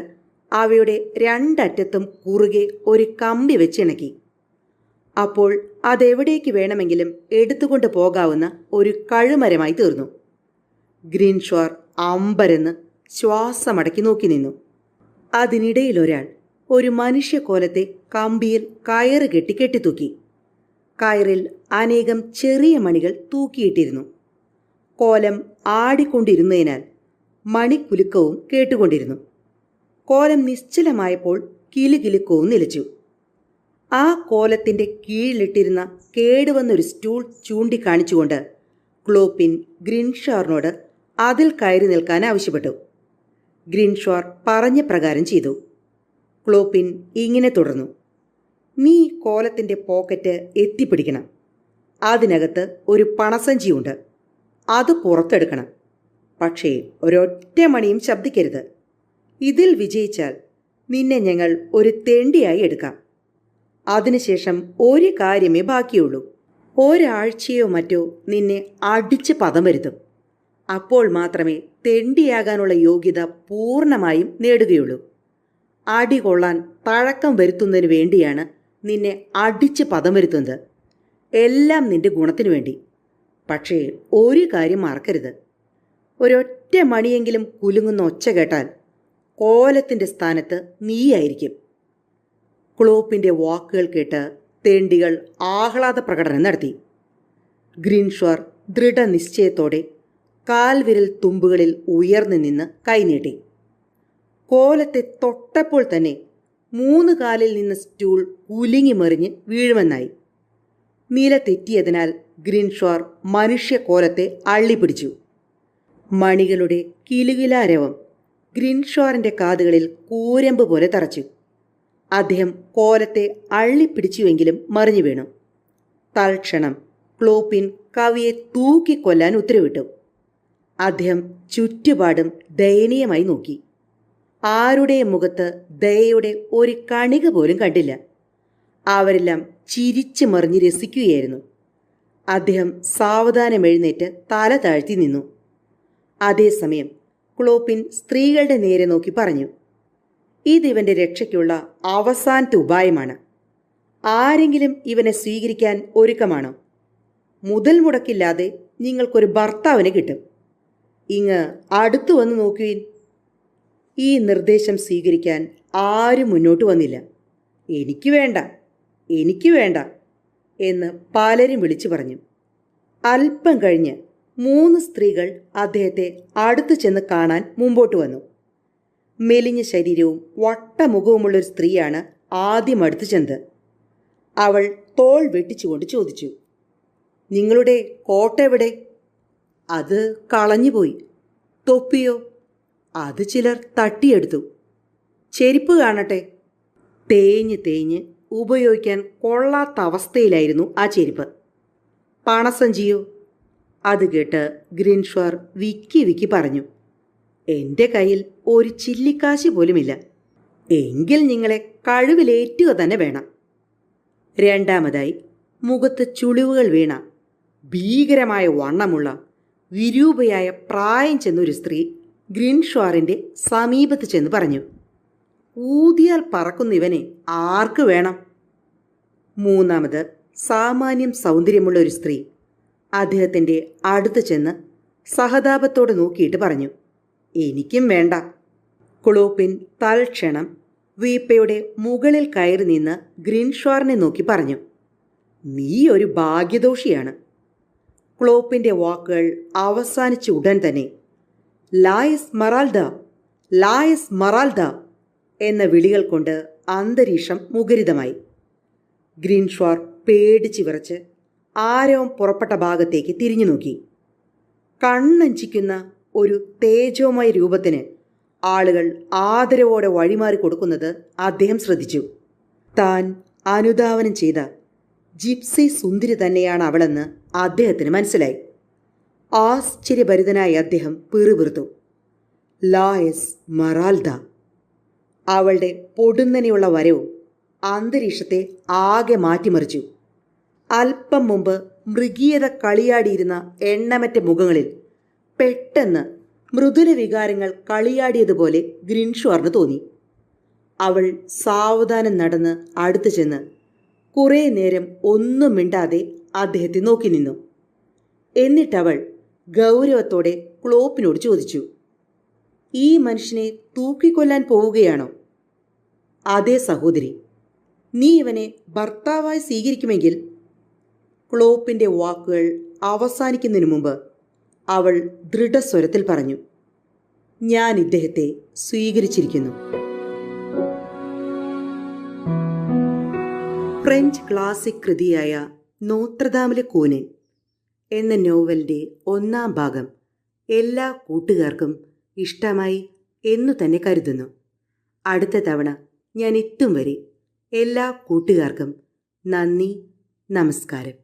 അവയുടെ 2 അറ്റത്തും കുറുകെ ഒരു കമ്പി വെച്ചിണക്കി. അപ്പോൾ അതെവിടേക്ക് വേണമെങ്കിലും എടുത്തുകൊണ്ട് പോകാവുന്ന ഒരു കഴുമരമായി തീർന്നു. ഗ്രീൻഷ്വാർ അമ്പരന്ന് ശ്വാസമടക്കി നോക്കി നിന്നു. അതിനിടയിലൊരാൾ ഒരു മനുഷ്യക്കോലത്തെ കമ്പിയിൽ കയറ് കെട്ടിത്തൂക്കി. കയറിൽ അനേകം ചെറിയ മണികൾ തൂക്കിയിട്ടിരുന്നു. കോലം ആടിക്കൊണ്ടിരുന്നതിനാൽ മണിക്കുലുക്കവും കേട്ടുകൊണ്ടിരുന്നു. കോലം നിശ്ചലമായപ്പോൾ കിലുകിലുക്കവും നിലച്ചു. ആ കോലത്തിൻ്റെ കീഴിലിട്ടിരുന്ന കേടുവന്നൊരു സ്റ്റൂൾ ചൂണ്ടിക്കാണിച്ചുകൊണ്ട് ക്ലോപ്പിൻ ഗ്രീൻഷ്വാറിനോട് അതിൽ കയറി നിൽക്കാൻ ആവശ്യപ്പെട്ടു. ഗ്രീൻഷ്വാർ പറഞ്ഞ പ്രകാരം ചെയ്തു. ക്ലോപ്പിൻ ഇങ്ങനെ തുടർന്നു, നീ കോലത്തിൻ്റെ പോക്കറ്റ് എത്തിപ്പിടിക്കണം. അതിനകത്ത് ഒരു പണസഞ്ചിയുണ്ട്. അത് പുറത്തെടുക്കണം. പക്ഷേ ഒരൊറ്റ മണിയും ശബ്ദിക്കരുത്. ഇതിൽ വിജയിച്ചാൽ നിന്നെ ഞങ്ങൾ ഒരു തെണ്ടിയായി എടുക്കാം. അതിനുശേഷം ഒരു കാര്യമേ ബാക്കിയുള്ളൂ. ഒരാഴ്ചയോ മറ്റോ നിന്നെ അടിച്ച് പദം വരുത്തും. അപ്പോൾ മാത്രമേ തെണ്ടിയാകാനുള്ള യോഗ്യത പൂർണ്ണമായും നേടുകയുള്ളൂ. അടി കൊള്ളാൻ തഴക്കം വരുത്തുന്നതിന് വേണ്ടിയാണ് നിന്നെ അടിച്ച് പദം വരുത്തുന്നത്. എല്ലാം നിന്റെ ഗുണത്തിനു വേണ്ടി. പക്ഷേ ഒരു കാര്യം മറക്കരുത്, ഒരൊറ്റ മണിയെങ്കിലും കുലുങ്ങുന്ന ഒച്ച കേട്ടാൽ കോലത്തിൻ്റെ സ്ഥാനത്ത് നീയായിരിക്കും. ക്ലോപ്പിൻ്റെ വാക്കുകൾ കേട്ട് തെണ്ടികൾ ആഹ്ലാദ പ്രകടനം നടത്തി. ഗ്രീൻഷ്വാർ ദൃഢനിശ്ചയത്തോടെ കാൽവിരൽ തുമ്പുകളിൽ ഉയർന്നു നിന്ന് കൈനീട്ടി. കോലത്തെ തൊട്ടപ്പോൾ തന്നെ 3 കാലിൽ നിന്ന് സ്റ്റൂൾ കുലുങ്ങിമറിഞ്ഞ് വീഴുമെന്നായി. നില തെറ്റിയതിനാൽ ഗ്രീൻഷ്വാർ മനുഷ്യക്കോലത്തെ അള്ളിപ്പിടിച്ചു. മണികളുടെ കിലുകിലാരവം ഗ്രീൻഷ്വാറിൻ്റെ കാതുകളിൽ കൂരമ്പ് പോലെ തറച്ചു. അദ്ദേഹം കോലത്തെ അള്ളിപ്പിടിച്ചുവെങ്കിലും മറിഞ്ഞു വീണു. തൽക്ഷണം ക്ലോപ്പിൻ കവിയെ തൂക്കിക്കൊല്ലാൻ ഉത്തരവിട്ടു. അദ്ദേഹം ചുറ്റുപാടും ദയനീയമായി നോക്കി. ആരുടെയും മുഖത്ത് ദയയുടെ ഒരു കണിക പോലും കണ്ടില്ല. അവരെല്ലാം ചിരിച്ചു മറിഞ്ഞ് രസിക്കുകയായിരുന്നു. അദ്ദേഹം സാവധാനം എഴുന്നേറ്റ് തല താഴ്ത്തി നിന്നു. അതേസമയം ക്ലോപ്പിൻ സ്ത്രീകളുടെ നേരെ നോക്കി പറഞ്ഞു, ഇതിവന്റെ രക്ഷയ്ക്കുള്ള അവസാനത്തെ ഉപായമാണ്. ആരെങ്കിലും ഇവനെ സ്വീകരിക്കാൻ ഒരുക്കമാണോ? മുതൽ മുടക്കില്ലാതെ നിങ്ങൾക്കൊരു ഭർത്താവിനെ കിട്ടും. ഇങ്ങ് അടുത്തു വന്ന് നോക്കുവിൻ. ഈ നിർദ്ദേശം സ്വീകരിക്കാൻ ആരും മുന്നോട്ട് വന്നില്ല. എനിക്ക് വേണ്ട, എനിക്ക് വേണ്ട എന്ന് പലരും വിളിച്ചു പറഞ്ഞു. അല്പം കഴിഞ്ഞ് 3 സ്ത്രീകൾ അദ്ദേഹത്തെ അടുത്തു ചെന്ന് കാണാൻ മുമ്പോട്ട് വന്നു. മെലിഞ്ഞ ശരീരവും വട്ടമുഖവുമുള്ളൊരു സ്ത്രീയാണ് ആദ്യം അടുത്തു ചെന്നത്. അവൾ തോൾ വെട്ടിച്ചുകൊണ്ട് ചോദിച്ചു, നിങ്ങളുടെ കോട്ട എവിടെ? അത് കളഞ്ഞുപോയി. തൊപ്പിയോ? അത് ചിലർ തട്ടിയെടുത്തു. ചെരുപ്പ് കാണട്ടെ. തേഞ്ഞ് തേഞ്ഞ് ഉപയോഗിക്കാൻ കൊള്ളാത്ത അവസ്ഥയിലായിരുന്നു ആ ചെരുപ്പ്. പണസഞ്ചിയോ? അത് കേട്ട് ഗ്രിൻഷ്വാർ വിക്കി വിക്കി പറഞ്ഞു, എൻ്റെ കയ്യിൽ ഒരു ചില്ലിക്കാശ് പോലുമില്ല. എങ്കിൽ നിങ്ങളെ കഴിവിലേറ്റുക തന്നെ വേണം. രണ്ടാമതായി, മുഖത്ത് ചുളിവുകൾ വീണ ഭീകരമായ വണ്ണമുള്ള വിരൂപയായ പ്രായം ചെന്നൊരു സ്ത്രീ ഗ്രിൻഷ്വാറിൻ്റെ സമീപത്ത് ചെന്ന് പറഞ്ഞു, ഊതിയാൽ പറക്കുന്ന ഇവനെ ആർക്ക് വേണം? മൂന്നാമത്, സാമാന്യം സൗന്ദര്യമുള്ള ഒരു സ്ത്രീ അദ്ദേഹത്തിൻ്റെ അടുത്ത് ചെന്ന് സഹതാപത്തോടെ നോക്കിയിട്ട് പറഞ്ഞു, എനിക്കും വേണ്ട. ക്ലോപ്പിൻ തൽക്ഷണം വീപ്പയുടെ മുകളിൽ കയറി നിന്ന് ഗ്രിൻഷ്വാറിനെ നോക്കി പറഞ്ഞു, നീ ഒരു ഭാഗ്യദോഷിയാണ്. ക്ലോപ്പിൻ്റെ വാക്കുകൾ അവസാനിച്ച ഉടൻ തന്നെ ലായസ് മറാൽദ, ലായസ് മറാൽദ എന്ന വിളികൾ കൊണ്ട് അന്തരീക്ഷം മുഖരിതമായി. ഗ്രിൻഷ്വാർ പേടിച്ച് വിറച്ച് ആരവം പുറപ്പെട്ട ഭാഗത്തേക്ക് തിരിഞ്ഞു നോക്കി. കണ്ണഞ്ചിക്കുന്ന ഒരു തേജോമയ രൂപത്തിന് ആളുകൾ ആദരവോടെ വഴിമാറി കൊടുക്കുന്നത് അദ്ദേഹം ശ്രദ്ധിച്ചു. താൻ അനുധാവനം ചെയ്ത ജിപ്സി സുന്ദരി തന്നെയാണ് അവളെന്ന് അദ്ദേഹത്തിന് മനസ്സിലായി. ആശ്ചര്യഭരിതനായി അദ്ദേഹം പിറുപിറുത്തു, ലായസ് മറാൽദ. അവളുടെ പൊടുന്നനെയുള്ള വരവും അന്തരീക്ഷത്തെ ആകെ മാറ്റിമറിച്ചു. അല്പം മുമ്പ് മൃഗീയത കളിയാടിയിരുന്ന എണ്ണമറ്റ മുഖങ്ങളിൽ പെട്ടെന്ന് മൃദുല വികാരങ്ങൾ കളിയാടിയതുപോലെ ഗ്രിൻഷ്വാറിന് തോന്നി. അവൾ സാവധാനം നടന്ന് അടുത്തു ചെന്ന് കുറേ നേരം ഒന്നും മിണ്ടാതെ അദ്ദേഹത്തെ നോക്കി നിന്നു. എന്നിട്ടവൾ ഗൗരവത്തോടെ ക്ലോപ്പിനോട് ചോദിച്ചു, ഈ മനുഷ്യനെ തൂക്കിക്കൊല്ലാൻ പോവുകയാണോ? അതേ സഹോദരി, നീ ഇവനെ ഭർത്താവായി സ്വീകരിക്കുമെങ്കിൽ. ക്ലോപ്പിൻ്റെ വാക്കുകൾ അവസാനിക്കുന്നതിനു മുമ്പ് അവൾ ദൃഢസ്വരത്തിൽ പറഞ്ഞു, ഞാൻ ഇദ്ദേഹത്തെ സ്വീകരിച്ചിരിക്കുന്നു. ഫ്രഞ്ച് ക്ലാസിക് കൃതിയായ നോത്രദാമിലെ കൂനൻ എന്ന നോവലിൻ്റെ 1-ാം ഭാഗം എല്ലാ കൂട്ടുകാർക്കും ഇഷ്ടമായി എന്നു തന്നെ കരുതുന്നു. അടുത്ത തവണ ഞാൻ എത്തും വരെ എല്ലാ കൂട്ടുകാർക്കും നന്ദി, നമസ്കാരം.